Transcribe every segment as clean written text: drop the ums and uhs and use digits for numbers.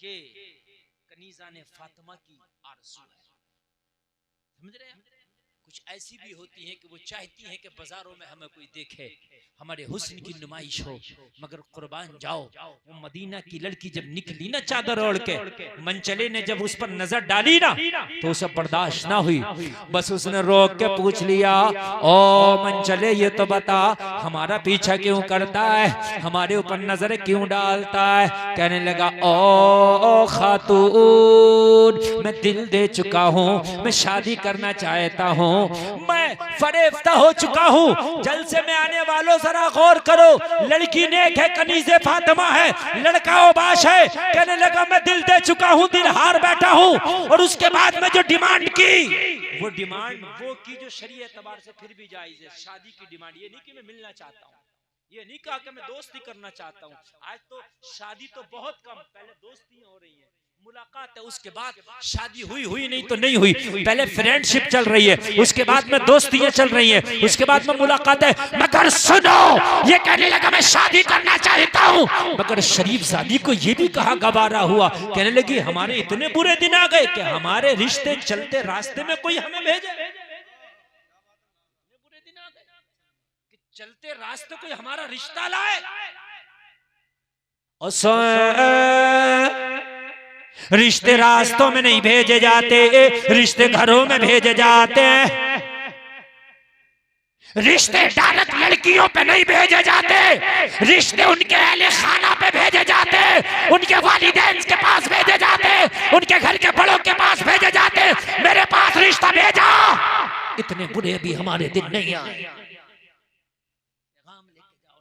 कि कनीज़ा ने फातिमा की आरज़ू है। समझ रहे हैं? कुछ ऐसी भी होती हैं कि वो चाहती हैं कि बाजारों में हमें कोई देखे, हमारे हुस्न की नुमाइश हो, मगर कुर्बान जाओ वो मदीना की लड़की जब निकली ना चादर ओढ़ के, मनचले ने जब उस पर नजर डाली ना तो उसे बर्दाश्त ना हुई। बस उसने रोक के पूछ लिया, ओ मनचले ये तो बता हमारा पीछा क्यों करता है, हमारे ऊपर नजर क्यों डालता है। कहने लगा, ओ खातून मैं दिल दे चुका हूँ, मैं शादी करना चाहता हूँ, मैं फरेफ्ता हो चुका हूँ। जल्द से मैं आने वालों जरा गौर करो, लड़की नेक है, कनीज़े फातिमा है, लड़का ओबाश है। कहने लगा मैं दिल दे चुका हूँ, दिल हार बैठा हूँ। और उसके बाद में जो डिमांड की वो डिमांड वो की जो शरीयत एतबार से फिर भी जायज है। शादी की डिमांड ये नहीं कि मैं मिलना चाहता हूँ, ये नहीं कहा कि मैं दोस्ती करना चाहता हूँ। आज तो शादी तो बहुत कम, पहले दोस्ती हो रही है, मुलाकात है, उसके बाद शादी हुई नहीं तो नहीं हुई, पहले फ्रेंडशिप चल रही है, उसके बाद में दोस्तियां चल रही हैं, उसके बाद में मुलाकात है। मगर सुनो, ये कहने लगा मैं शादी करना चाहता हूँ, मगर शरीफ जादी को ये भी कहा गवारा हुआ। कहने लगी हमारे इतने बुरे दिन आ गए कि हमारे रिश्ते चलते रास्ते में कोई हमें भेजे, बुरे दिन आ गए कि चलते रास्ते कोई हमारा रिश्ता लाए। रिश्ते रास्तों में नहीं भेजे जाते, रिश्ते घरों में भेजे जाते हैं। रिश्ते डायरेक्ट लड़कियों पे नहीं भेजे जाते, रिश्ते उनके अहले खाना पे भेजे जाते, उनके वालिदैन के पास भेजे जाते, उनके घर के बड़ों के पास भेजे जाते। मेरे पास रिश्ता भेजा, इतने बुरे भी हमारे दिन नहीं आए।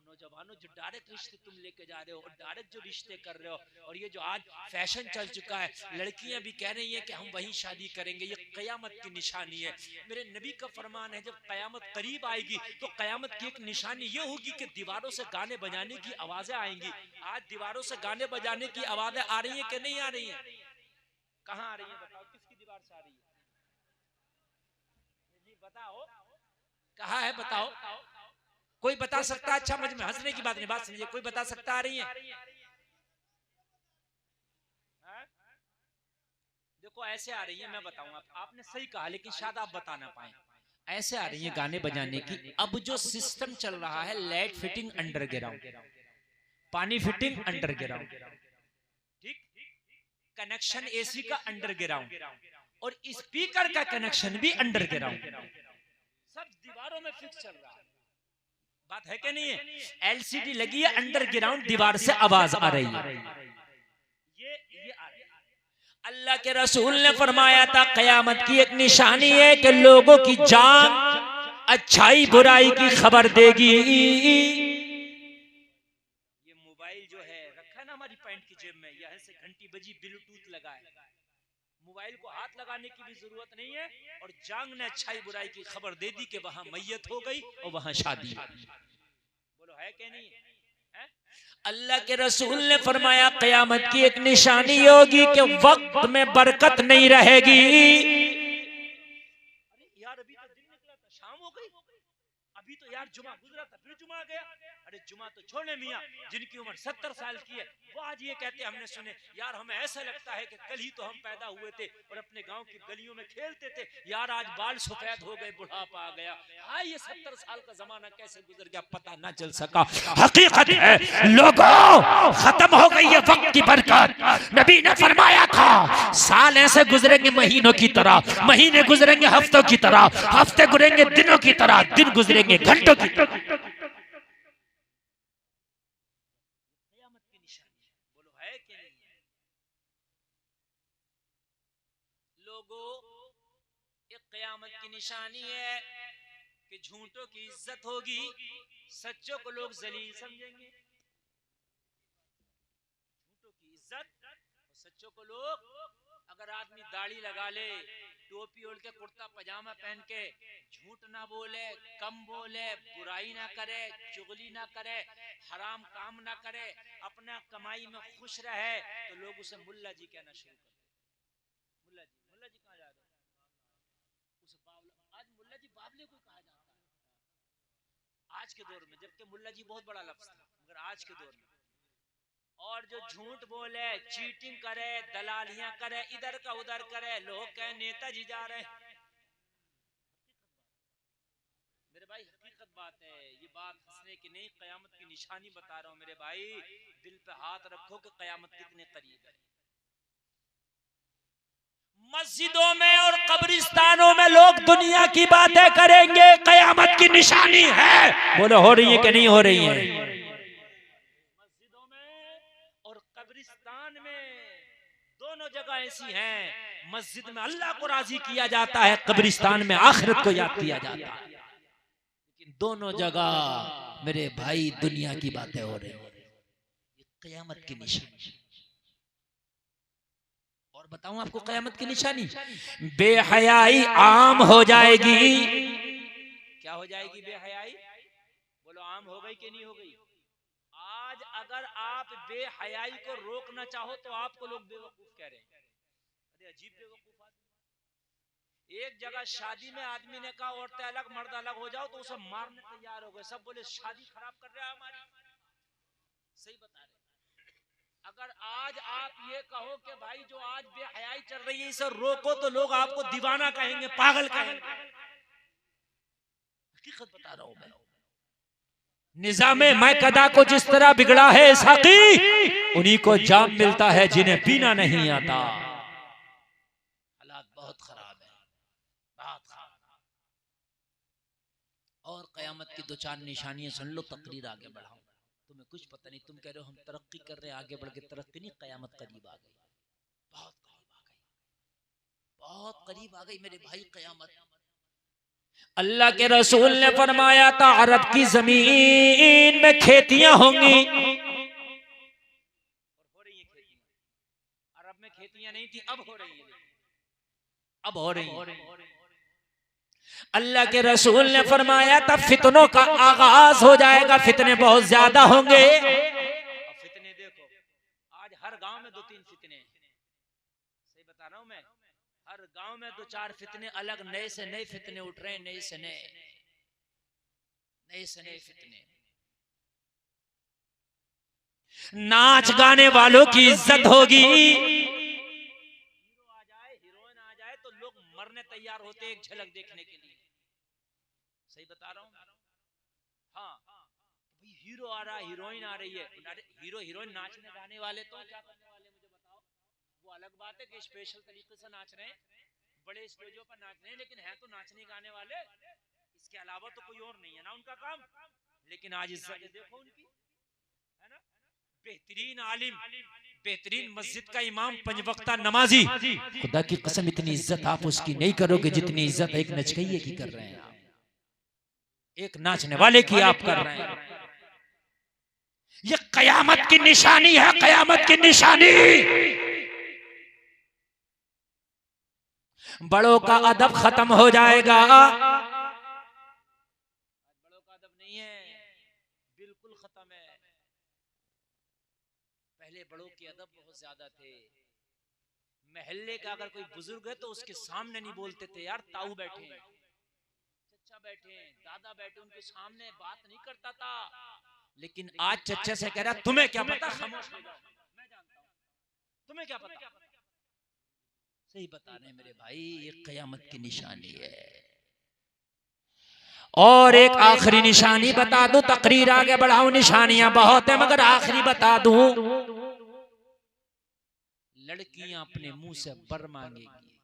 नौजवानों जो डायरेक्ट रिश्ते तुम लेके जा रहे हो और डायरेक्ट जो रिश्ते कर रहे हो, और ये जो आज फैशन चल चुका है, लड़कियां भी कह रही हैं कि हम वही शादी करेंगे, ये कयामत की निशानी है। मेरे नबी का फरमान है जब कयामत करीब आएगी तो कयामत की एक निशानी ये होगी कि दीवारों से गाने बजाने की आवाजें आएंगी। आज दीवारों से गाने बजाने की आवाजें आ रही है कि नहीं आ रही है? कहाँ आ रही है बताओ, किसकी दीवार से आ रही है? बताओ कहाँ है, बताओ कोई बता सकता है? अच्छा मुझ में हंसने की बात नहीं, बात समझिए, कोई बता सकता आ रही है? देखो ऐसे आ रही है, मैं बताऊंगा, आपने सही कहा लेकिन शायद आप बता ना पाए। ऐसे आ रही है गाने बजाने की। अब जो सिस्टम चल रहा है, लाइट फिटिंग अंडरग्राउंड, पानी फिटिंग अंडरग्राउंड, ठीक, कनेक्शन एसी का अंडरग्राउंड, और स्पीकर का कनेक्शन भी अंडरग्राउंड, सब दीवारों में फिक्स चल रहा है। बात है कि नहीं है? एलसीडी लगी है अंडरग्राउंड, दीवार से आवाज आ रही है। ये आ रही है। अल्लाह के रसूल ने फरमाया था कयामत की एक निशानी है कि लोगों की जान अच्छाई बुराई की खबर देगी। ये मोबाइल जो है रखा है ना हमारी पैंट की जेब में, यहाँ से घंटी बजी, ब्लूटूथ लगा है, मोबाइल को हाथ लगाने की भी जरूरत नहीं है, और जांग ने अच्छाई बुराई की खबर दे दी कि वहां मैयत हो गई और वहां शादी। बोलो है कि नहीं है? अल्लाह के रसूल ने फरमाया कयामत की एक निशानी होगी कि वक्त में बरकत नहीं रहेगी। अरे यार अभी तो दिन निकला था, शाम हो गई, अभी तो यार जुमा गुजरा था, फिर जुमा आ गया। अरे जुमा तो छोड़ने मियां, जिनकी उम्र 70 साल की है वो आज ये कहते हमने सुने, यार हमें ऐसा लगता है कि कल ही तो हम पैदा हुए थे और अपने गांव की गलियों में खेलते थे, यार आज बाल सफेद हो गए, बुढ़ापा आ गया। हाँ ये 70 साल का जमाना कैसे गुजर गया पता ना चल सका। हकीकत है लोगों, खत्म हो गई है वक्त की बरकत। नबी ने फरमाया था साल ऐसे गुजरेंगे महीनों की तरह, महीने गुजरेंगे हफ्तों की तरह, हफ्ते गुजरेंगे दिनों की तरह, दिन गुजरेंगे घंटों की तरह। कयामत की निशानी, बोलो है कि नहीं है? लोगों, एक कयामत की निशानी है कि झूठों की इज्जत होगी, सच्चों को लोग जलील समझेंगे। झूठों की इज्जत और सच्चों को लोग, अगर आदमी दाढ़ी लगा ले, टोपी ओढ़ के, कुर्ता पजामा पहन के, झूठ ना बोले, कम बोले, बुराई ना करे, चुगली ना करे, हराम काम ना करे, अपना कमाई में खुश रहे, तो लोग उसे मुल्ला जी कहना शुरू कर देते। मुल्ला जी कहाँ जा रहे हो? उसे बावला, आज मुल्ला जी बावले को कहा जाता है आज के दौर में, जबकि मुल्ला जी बहुत बड़ा लफ्ज था, मगर आज के दौर में और जो झूठ बोले, चीटिंग करे, दलालियां करे, इधर का उधर करे, लोग कहे नेताजी जा रहे हैं। मेरे भाई हकीकत बात है, ये बात हंसने की नहीं, कयामत की निशानी बता रहा हूं मेरे भाई। दिल पे हाथ रखो कि कयामत कितने करीब है। मस्जिदों में और कब्रिस्तानों में लोग दुनिया की बातें करेंगे, कयामत की निशानी है। बोलो हो रही है कि नहीं हो रही है? मस्जिदों में और कब्रिस्तान में दोनों जगह ऐसी हैं। मस्जिद में अल्लाह को राजी किया जाता है, कब्रिस्तान में आखिरत को याद किया जाता है। लेकिन दोनों जगह मेरे भाई दुनिया की बातें हो रही है, कयामत की निशानी। और बताऊं आपको कयामत की निशानी, बेहयाई आम हो जाएगी। क्या हो जाएगी? बेहयाई। बोलो आम हो गई कि नहीं हो गई? आज अगर आप बेहयाई को रोकना चाहो तो आपको लोग बेवकूफ कह रहे हैं। अरे अजीब बेवकूफ आदमी। एक जगह शादी में आदमी ने कहा औरतें अलग मर्द अलग हो जाओ, तो उसे मारने तैयार हो गए। सब बोले शादी खराब कर रहे हैं हमारी। सही बता रहे। अगर आज आप ये कहो कि भाई जो आज बेहयाई चल रही है इसे रोको, तो लोग आपको दीवाना कहेंगे, पागल कहेंगे। हकीकत बता रहा हूं मैं। निजामे मैकदा को जिस तरह बिगड़ा है साकी, उन्हीं को जाम मिलता है जिन्हें पीना नहीं आता। हालात बहुत खराब है, बहुत खराब। और कयामत की दो चार निशानियां सुन लो, तकरीर आगे बढ़ाओ। तुम्हें कुछ पता नहीं, तुम कह रहे हो हम तरक्की कर रहे हैं, आगे बढ़ के तरक्की नहीं, कयामत करीब आ गई, बहुत करीब आ गई, बहुत करीब आ गई मेरे भाई कयामत। अल्लाह के रसूल ने फरमाया था अरब की जमीन में खेतियां होंगी, और हो रही है खेतियां। अरब में खेतियां नहीं थी, अब हो रही है, अब हो रही है। अल्लाह के रसूल ने फरमाया था फितनों का आगाज हो जाएगा, फितने बहुत ज्यादा होंगे। फितने देखो, आज हर गांव में दो तीन फितने, सही बता रहा हूं मैं, हर गांव में दो चार फितने अलग, नए से नए फितने उठ रहे हैं, नए से नए फितने। नाच गाने वालों की इज्जत होगी, हीरो आ जाए, हीरोइन आ जाए तो लोग मरने तैयार होते एक झलक देखने के लिए। सही बता रहा हूं। हाँ, हीरो आ रहा, हीरोइन आ रही है। हीरो हीरोइन नाचने गाने वाले तो क्या करने वाले, मुझे बताओ। वो अलग बात है कि स्पेशल तरीके से नाच रहे हैं, बड़े स्टेजों पर नाच रहे हैं, लेकिन है तो नाचने गाने वाले, इसके अलावा तो कोई और नहीं है ना उनका काम। लेकिन आज इज्जत देखो उनकी, है ना। बेहतरीन आलिम, बेहतरीन मस्जिद का इमाम, पंजवक्ता नमाजी, खुदा की कसम इतनी इज्जत आप उसकी नहीं करोगे जितनी इज्जत एक नचकइये की कर रहे हैं आप, एक नाचने वाले की आप कर रहे हैं। ये कयामत की निशानी है, कयामत की निशानी। बड़ों का अदब खत्म हो जाएगा, बड़ों का अदब नहीं है, बिल्कुल खत्म है। पहले बड़ों के अदब बहुत ज्यादा थे। महल्ले का अगर कोई बुजुर्ग है तो उसके सामने नहीं बोलते थे, यार ताऊ बैठे हैं, चचा बैठे हैं, दादा बैठे, उनके सामने बात नहीं करता था। लेकिन आज चचा से कह रहा तुम्हें क्या पता, खामोश हो जाओ, मैं जानता हूं, तुम्हें क्या पता। सही बता रहे हैं मेरे भाई, ये कयामत की निशानी है। और एक आखिरी निशानी बता दूं, तकरीर आगे बढ़ाऊं, निशानियां बहुत है मगर आखिरी बता दूं, लड़कियां अपने मुंह से बर मांगेगी,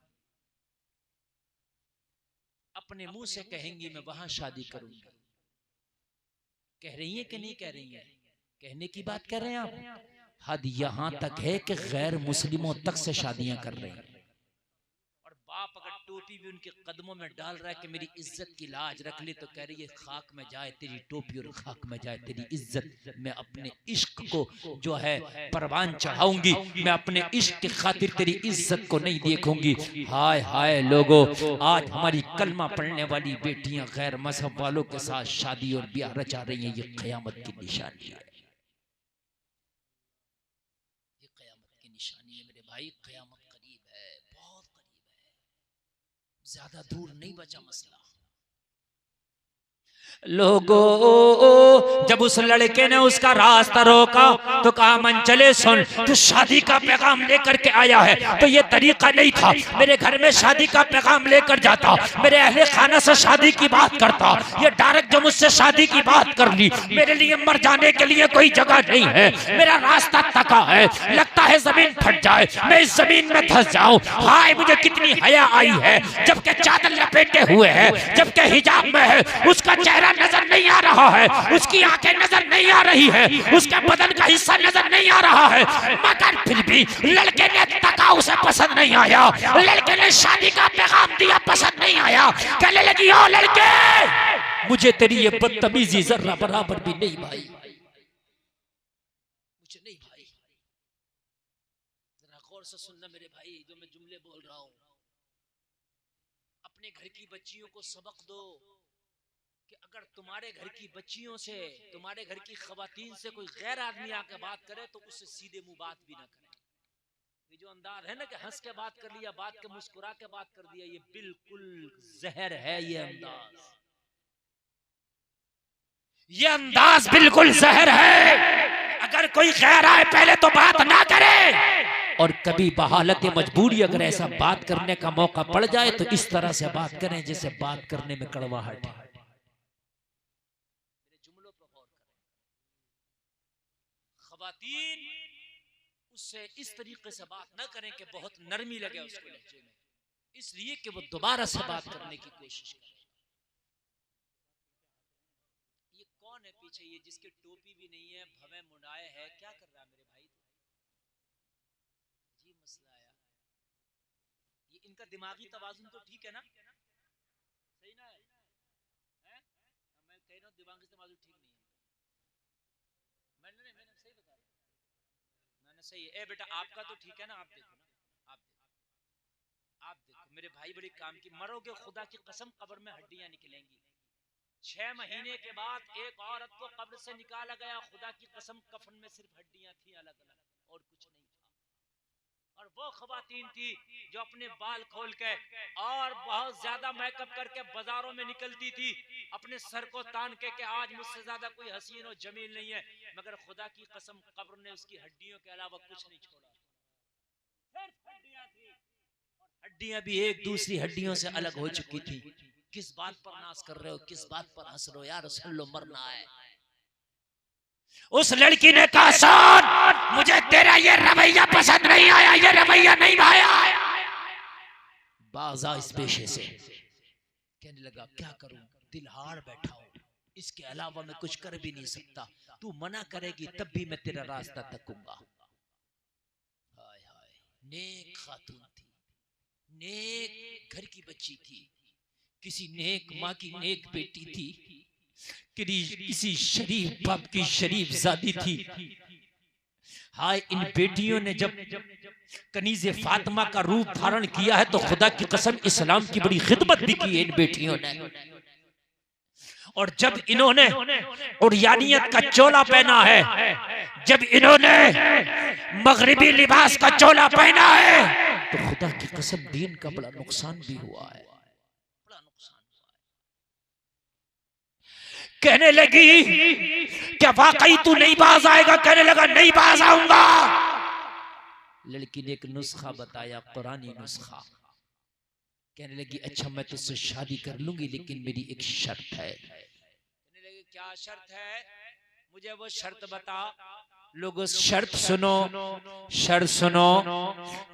अपने मुंह से कहेंगी मैं वहां शादी करूंगी। कह रही है कि नहीं कह रही है? कहने की बात कर रहे हैं आप। हद यहां तक है कि गैर मुस्लिमों तक से शादियां कर रहे हैं। और बाप अगर टोपी भी उनके कदमों में डाल रहा है कि मेरी इज्जत की लाज रख ले, तो कह रही है खाक में जाए तेरी टोपी और खाक में जाए तेरी इज्जत। मैं अपने इश्क को जो है परवान चढ़ाऊंगी, मैं अपने इश्क की खातिर तेरी इज्जत को नहीं देखूंगी। हाय हाय लोगों, आज हमारी कलमा पढ़ने वाली बेटियां गैर मजहब वालों के साथ शादी और ब्याह रचा रही हैं। ये कयामत की निशानी है, ये कयामत की निशानी है मेरे भाई। कयामत करीब है, बहुत करीब है, ज्यादा दूर नहीं बचा मसला। लोगों, जब उस लड़के ने उसका रास्ता रोका तो कहा मन चले सुन, तू शादी का पैगाम लेकर के आया है तो ये तरीका नहीं था, मेरे घर में शादी का पैगाम लेकर जाता, मेरे अहले खाना से शादी की बात करता, ये डायरेक्ट जो मुझसे शादी की बात कर ली, मेरे लिए मर जाने के लिए कोई जगह नहीं है, मेरा रास्ता तका है, लगता है जमीन फट जाए, मैं इस जमीन में धंस जाऊं। हाय मुझे कितनी हया आई है, जबकि चादर लपेटे हुए है, जबकि हिजाब में है, उसका चेहरा नजर नहीं आ रहा है, उसकी आंखें नजर नहीं आ रही है, उसके बदन का हिस्सा नजर नहीं आ रहा है, मगर फिर भी लड़के ने तका, उसे पसंद नहीं आया, लड़के ने शादी का पैगाम दिया, पसंद नहीं आया, कहने लगी ओ लड़के मुझे तेरी ये बदतमीजी जरा बराबर भी नहीं भाई, मुझे नहीं भाई। जरा गौर से सुनना मेरे भाई, जो मैं जुमले बोल रहा हूं, अपने घर की बच्चियों को सबक दो कि अगर तुम्हारे घर की बच्चियों से, तुम्हारे घर की खवातीन से कोई गैर आदमी आके बात करे तो उससे सीधे मुंह बात भी ना करे। ये जो अंदाज है ना कि हंस के बात कर लिया, बात के मुस्कुरा के बात कर दिया, ये बिल्कुल जहर है। ये अंदाज बिल्कुल जहर है। अगर कोई गैर आए पहले तो बात ना करे, और कभी बहालत मजबूरी अगर ऐसा बात करने का मौका पड़ जाए तो इस तरह से बात करें जैसे बात करने में कड़वाहट है। खवातीन उससे इस तरीके से बात न करें कि बहुत नरमी लगे उसको लहजे में, इसलिए कि वो दोबारा से बात करने की कोशिश करे। ये कौन है पीछे, ये जिसकी टोपी भी नहीं है, भवे मुंडाए है, क्या कर रहा है मेरे भाई? जी मसला आया, ये इनका दिमागी तवाजुन तो ठीक है ना, सही ना है? मैं कह रहा हूँ दिमागी तवाजुन ठीक नहीं है। मैंने सही बता रहा, मैंने सही है। ए बेटा आपका तो ठीक है ना, आप देखो ना, आप देखो मेरे भाई, बड़ी काम की, मरोगे खुदा की कसम कब्र में हड्डियां निकलेंगी। 6 महीने के बाद एक औरत को कब्र से निकाला गया, खुदा की कसम कफन में सिर्फ हड्डियां थी अलग अलग और कुछ नहीं था। और वो खवातीन थी जो अपने बाल खोल के और बहुत ज्यादा मेकअप करके बाजारों में निकलती थी, अपने सर को तान के कि आज मुझसे ज्यादा कोई हसीन और जमील नहीं है, मगर खुदा की कसम कब्र ने उसकी हड्डियों के अलावा कुछ नहीं छोड़ा, सिर्फ हड्डियां थी। हड्डियां भी एक दूसरी हड्डियों से अलग हो चुकी थी। किस बात पर नाज कर रहे हो, किस बात पर हंस रहे हो यार, सुन लो मरना है। उस लड़की ने कहा सुन, मुझे तेरा ये रवैया पसंद नहीं आया, ये रवैया नहीं भाया। बाजा इस पेशे से कहने लगा क्या करूं, दिल हार बैठा हूं, इसके अलावा मैं कुछ कर भी नहीं सकता, तू मना करेगी तब भी मैं तेरा रास्ता तकूंगा। हाय हाय, नेक खातून थी, नेक घर की बच्ची थी, किसी नेक माँ की नेक बेटी थी, किसी शरीफ बाप की शरीफ जादी थी। हाय इन बेटियों ने जब कनीज़े फातिमा का रूप धारण किया है तो खुदा की कसम इस्लाम की बड़ी खिदमत भी की है इन बेटियों ने। और जब इन्होंने उर्यानियत का चोला पहना है, जब इन्होंने मगरिबी लिबास का चोला पहना है, तो खुदा की कसम दीन का बड़ा नुकसान भी हुआ है, बड़ा नुकसान। कहने लगी क्या वाकई तू नहीं बाज आएगा? कहने लगा नहीं बाज आऊंगा। लड़की ने एक नुस्खा बताया, कुरानी नुस्खा। कहने लगी अच्छा मैं तुझसे शादी कर लूंगी लेकिन मेरी एक शर्त है। कहने लगी क्या शर्त है? मुझे वो शर्त बता। लोगों शर्त सुनो, शर्त सुनो।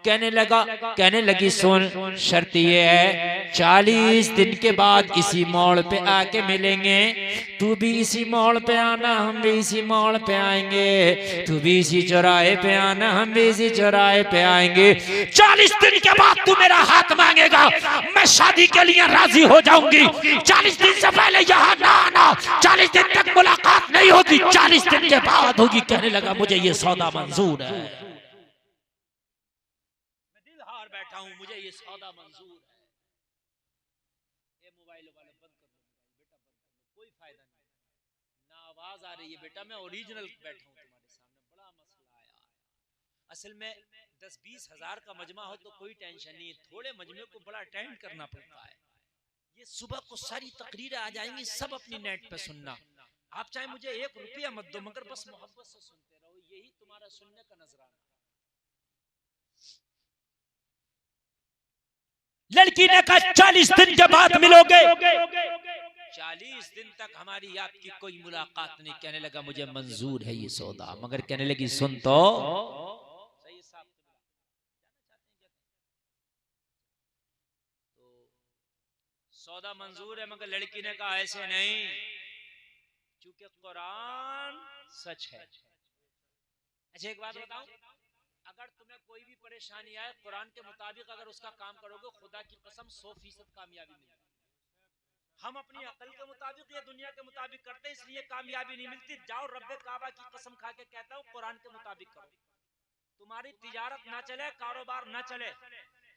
कहने लगी सुन, शर्त ये है 40 दिन के बाद इसी मोड़ पे आके मिलेंगे, तू भी इसी मोड़ पे आना, हम भी इसी मोड़ पे आएंगे, तू भी इसी चौराहे पे आना, हम भी इसी चौराहे पे आएंगे। 40 दिन के बाद तू मेरा हाथ मांगेगा, मैं शादी के लिए राजी हो जाऊंगी। 40 दिन से पहले यहाँ ना आना, 40 दिन तक मुलाकात नहीं होगी, 40 दिन के बाद होगी। कहने लगा मुझे ये सौदा मंजूर है, मैं दिल हार बैठा हूं, मुझे ये सौदा मंजूर है। ये मोबाइल वाले बंद कर लो बेटा, बंद कर लो, कोई फायदा नहीं ना, आवाज आ रही है बेटा, मैं ओरिजिनल बैठा हूं तुम्हारे सामने। बड़ा मसला आया असल में, 10-20 हजार का मजमा हो तो कोई टेंशन नहीं है, थोड़े मजमे को बड़ा अटेंड करना पड़ता है। ये सुबह को सारी तकरीरें आ जाएंगी, सब अपनी नेट पे सुनना। आप चाहे मुझे 1 रुपया मत दो, मगर बस मोहब्बत से सुनते रहो, यही तुम्हारा सुनने का नजराना। लड़की ने कहा 40 दिन के बाद मिलोगे। 40 दिन तक हमारी आपकी कोई मुलाकात नहीं। कहने लगा मुझे मंजूर है ये सौदा, मगर कहने लगी सुन तो सही साहब, तो सौदा मंजूर है, मगर लड़की ने कहा ऐसे नहीं, क्योंकि कुरान सच है। अच्छा एक बात बताऊं, अगर तुम्हें कोई भी परेशानी आए, कुरान के मुताबिक अगर उसका काम करोगे, खुदा की कसम 100% कामयाबी मिलेगी। हम अपनी अकल के मुताबिक या दुनिया के मुताबिक करते हैं, इसलिए कामयाबी नहीं मिलती। जाओ रब्बे काबा की कसम खा के कहता हूँ, कुरान के मुताबिक करो। तुम्हारी तिजारत ना चले, कारोबार ना चले,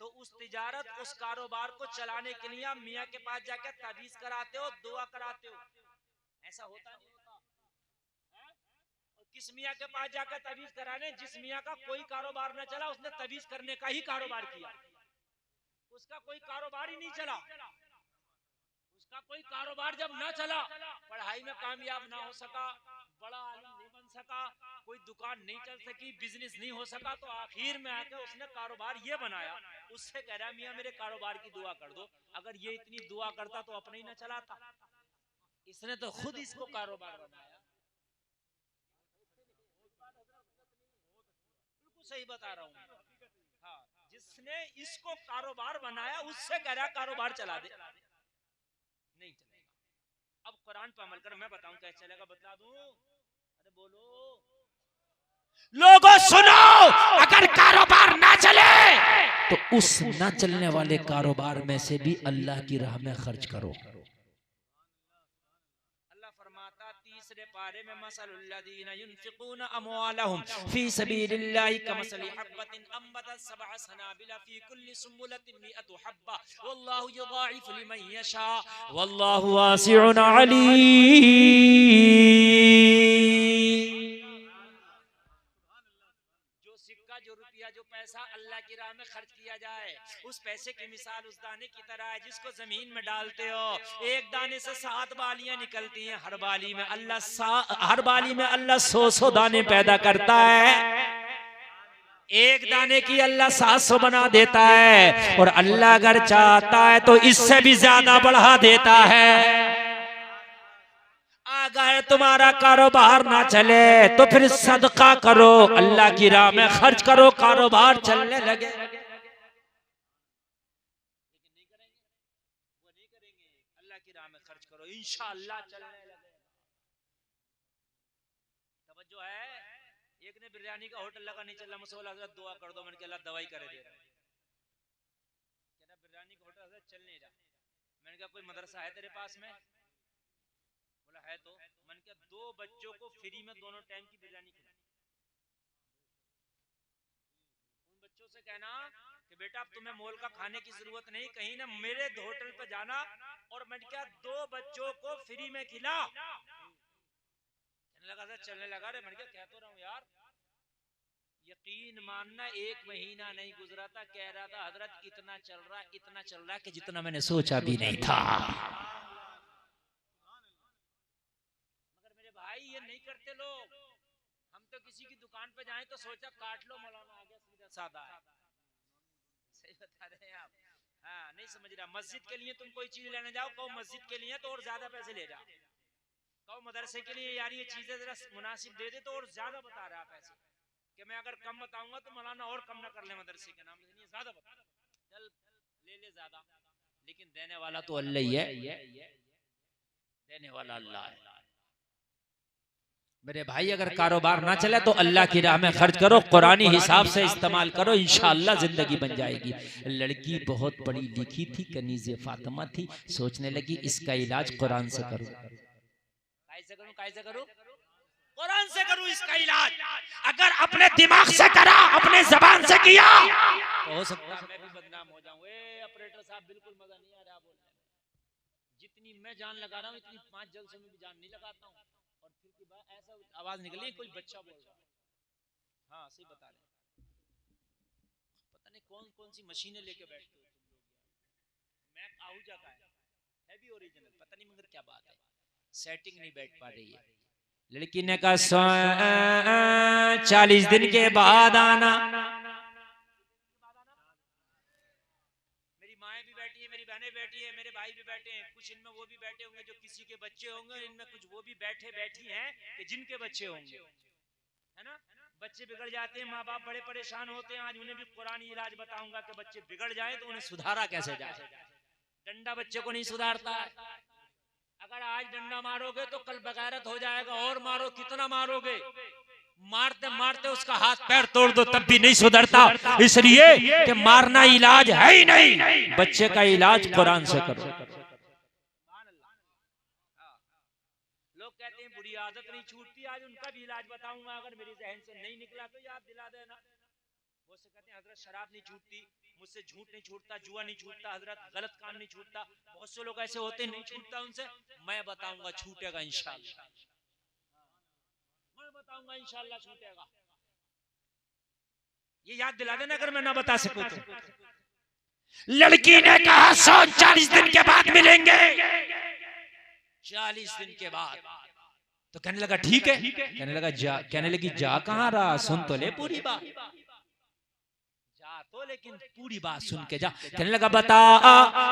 तो उस तिजारत उस कारोबार को चलाने के लिए आप मियाँ के पास जाकर ताबीज कराते हो, दुआ कराते हो। ऐसा होता नहीं होता? किस मियाँ के पास जाकर ताबीज कराने? जिस मियाँ का कोई कारोबार न चला, उसने ताबीज करने का ही कारोबार किया। उसका कोई कारोबार ही नहीं चला। उसका कोई कारोबार जब ना चला, पढ़ाई में कामयाब ना हो सका, बड़ा आलिम नहीं बन सका, कोई दुकान नहीं चल सकी, बिजनेस नहीं हो सका, तो आखिर में आके उसने कारोबार ये बनाया। उससे कह रहा मियाँ मेरे कारोबार की दुआ कर दो। अगर ये इतनी दुआ करता तो अपने ही ना चलाता। इसने तो खुद इसको कारोबार बनाया। सही बता रहा हूँ। हाँ, जिसने इसको कारोबार बनाया उससे कह रहा कारोबार चला दे, नहीं चलेगा। अब कुरान पर अमल कर, मैं बताऊं कैसे चलेगा, बता दूं? अरे बोलो लोगों सुनो, अगर कारोबार ना चले तो उस ना चलने वाले कारोबार में से भी अल्लाह की राह में खर्च करो। तीसरे पारे में मसलुल्लज़ीना युनफ़िक़ूना अमवालहुम फ़ी सबीलिल्लाहि कमसली हब्बतिन अंबतत सबअ सनाबिला फ़ी कुल्ली सुम्बुलतिन मिअतु हब्बा वल्लाहु युज़ाइफ़ु लिमन यशा वल्लाहु वासिउन अलीम। जो सिक्का, जो रुपया, जो पैसा अल्लाह की राह में खर्च किया जाए, उस पैसे की मिसाल उस दाने की तरह है जिसको जमीन में डालते हो, एक दाने से 7 बालियां निकलती हैं। हर बाली में अल्लाह 100 दाने पैदा करता है। एक दाने की अल्लाह 700 बना देता है, और अल्लाह अगर चाहता है तो इससे भी ज्यादा बढ़ा देता है। अगर तुम्हारा कारोबार ना चले तो फिर सदका करो, अल्लाह की राह में खर्च करो, कारोबार चलने लगे। अल्लाह की राह में खर्च करो, इंशाअल्लाह चलने लगे। तवज्जो है? एक ने बिरयानी का होटल लगा, नहीं चल रहा, मुझसे बोला हज़रत दुआ कर दो। मैंने कहा अल्लाह दवाई करे दे। कहना बिरयानी का होटल हज़रत चल नहीं रहा। मैंने कहा कोई मदरसा है तेरे पास में? बोला है। तो मैंने कहा 2 बच्चों को फ्री में दोनों टाइम की बिरयानी खिला। उन बच्चों से कहना कि बेटा अब तुम्हें मोल का खाने की जरूरत नहीं, कहीं ना मेरे होटल पे जाना, और मैंने कहा 2 बच्चों को फ्री में खिला। कहने लगा था चलने लगा रे। मैंने कहा तो रहा हूं यार। यकीन मानना 1 महीना नहीं गुजरा था, कह रहा था हजरत इतना चल रहा कि जितना मैंने सोचा भी नहीं था। मगर मेरे भाई ये नहीं करते लोग। हम तो किसी की दुकान पे जाएं तो सोचा काट लो, मौलाना आ गया, सीधा सादा है। सही बता रहे हैं आप? हाँ, नहीं समझ रहा। मस्जिद के लिए तुम कोई चीज लेने जाओ, कहो मस्जिद के लिए तो और ज्यादा पैसे ले जाओ। कहो मदरसे के लिए यार ये चीजें जरा मुनासिब दे दे, तो और ज्यादा बता रहा पैसे। कि मैं अगर कम बताऊंगा तो मौलाना और कम ना कर ले मदरसे के नाम से, ज्यादा बता, चल ले ज्यादा। लेकिन देने वाला तो अल्लाह ही है, देने वाला अल्लाह है। मेरे भाई अगर कारोबार ना चले तो अल्लाह की राह में खर्च करो, कुरानी हिसाब से इस्तेमाल करो, इंशाअल्लाह जिंदगी बन जाएगी। लड़की बहुत पढ़ी लिखी थी, कनीज़े फातिमा थी, सोचने लगी इसका इलाज कुरान से करूं। कैसे करूं? कुरान से करूं इसका इलाज। अगर अपने दिमाग से करा, अपने जबान से किया, तो हो सकता है मैं भी बदनाम हो जाऊं। ऑपरेटर साहब बिल्कुल मजा नहीं आ रहा बोलने में। जितनी मैं जान लगा रहा हूं इतनी 5 जलसों में भी जान नहीं लगाता हूं। और फिर की बात ऐसा आवाज निकली कोई बच्चा बोल रहा है। हाँ सही बता रहे। पता नहीं कौन कौन सी मशीनें लेके बैठते हो तुम लोग। मैं आहूजा का है। है भी ओरिजिनल, पता नहीं मगर क्या बात है, सेटिंग नहीं बैठ पा रही है। लड़की ने कहा 40 दिन के बाद आना। मेरी माएँ भी बैठी है, मेरी बहनें बैठी है, मेरे भाई भी बैठे हैं, कुछ इनमें वो भी बैठे होंगे जो किसी के बच्चे होंगे, इनमें कुछ वो भी बैठी हैं कि जिनके बच्चे होंगे, है ना। बच्चे बिगड़ जाते हैं, माँ बाप बड़े परेशान होते हैं। आज उन्हें भी कुरानी इलाज बताऊंगा कि बच्चे बिगड़ जाए तो उन्हें सुधारा कैसे जाए। डंडा बच्चे को नहीं सुधारता है। अगर आज डंडा मारोगे तो कल बगैरत हो जाएगा, और मारो, कितना मारोगे, मारते मारते उसका हाथ पैर तोड़ दो तब भी नहीं सुधरता। इसलिए कि मारना इलाज है ही नहीं, बच्चे का इलाज कुरान से करो। लोग कहते हैं बुरी आदत नहीं छूटती, आज उनका भी इलाज बताऊंगा। अगर मेरी जहन से नहीं निकला तो याद दिला देना। वो से कहते हैं हजरत शराब नहीं छूटती, मुझसे झूठ नहीं छूटता, जुआ नहीं छूटता, हजरत गलत काम नहीं छूटता। बहुत से लोग ऐसे होते हैं नहीं छूटता उनसे, मैं बताऊंगा छूटेगा इंशाल्लाह, मैं बताऊंगा इंशाल्लाह छूटेगा। ये याद दिला देना अगर मैं ना बता सकूं तो। लड़की ने कहा 40 दिन के बाद मिलेंगे। 40 दिन के बाद तो कहने लगा ठीक है, कहने लगी जा कहां रहा, सुन तो ले पूरी बात, तो लेकिन पूरी बात सुन के जा। कहने लगा बता,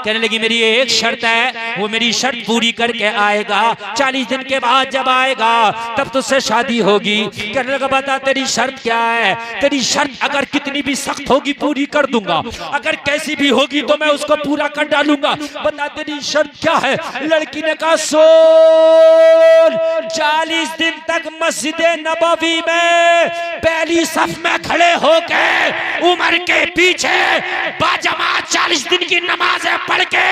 कहने लगी मेरी एक शर्त है, वो मेरी शर्त पूरी करके आएगा। 40 दिन के बाद जब आएगा तब तुझसे शादी होगी। कहने लगा बता तेरी शर्त क्या है। तेरी शर्त अगर कितनी भी सख्त होगी पूरी कर दूंगा, अगर कैसी भी होगी तो मैं उसको पूरा कर डालूंगा, बता तेरी शर्त क्या है। लड़की ने कहा 40 दिन तक मस्जिद नबवी में पहली सफ में खड़े होके उमर के पीछे बाजमात 40 दिन की नमाजें पढ़ के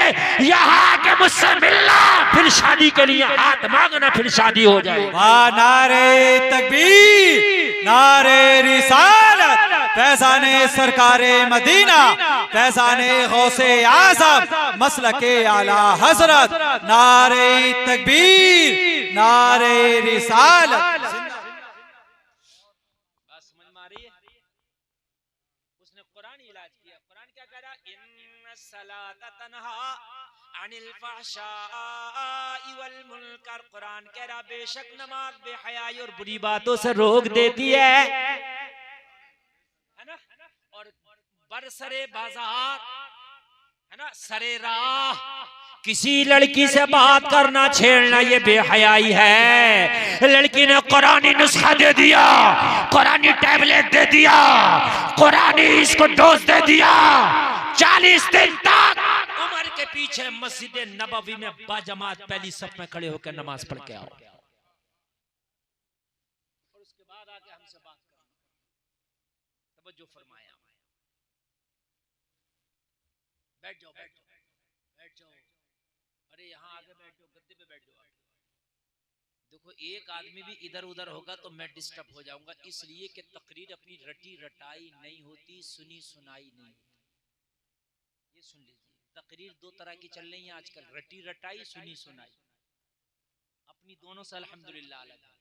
यहाँ के मुझसे मिलना, फिर शादी के लिए हाथ मांगना, फिर शादी हो जाए। नारे तकबीर, नारे रिसालत, फैज़ाने सरकारे मदीना, फैज़ाने गौसे आज़म, मसलके आला हजरत, नारे तकबीर, नारे रिसालत। कुरान कह रहा बेशक नमाज बेहयाई और बुरी बातों से रोक देती है ना। और बरसरे बाजार है ना, सरे राह किसी लड़की से बात करना, छेड़ना, ये बेहयाई है। लड़की ने कुरानी नुस्खा दे दिया, कुरानी टैबलेट दे दिया, कुरानी इसको डोज दे दिया। 40 दिन तक उमर के पीछे मस्जिद नबवी में बाजमात पहली सफ में खड़े होकर नमाज पढ़ के आओ, और उसके बाद आके हमसे बात करना। तवज्जो फरमाया, बैठ जाओ, बैठ जाओ, बैठ जाओ, अरे यहाँ आगे बैठ जाओ, गद्दे पे बैठ जाओ। देखो एक आदमी भी इधर उधर होगा तो मैं डिस्टर्ब हो जाऊंगा, इसलिए कि तकरीर अपनी रटी रटाई नहीं होती, सुनी सुनाई नहीं होती। ये सुन लीजिए, तकरीर दो तरह की चल रही है आजकल, रटी रटाई, सुनी सुनाई, अपनी दोनों से अल्हम्दुलिल्लाह अलग है।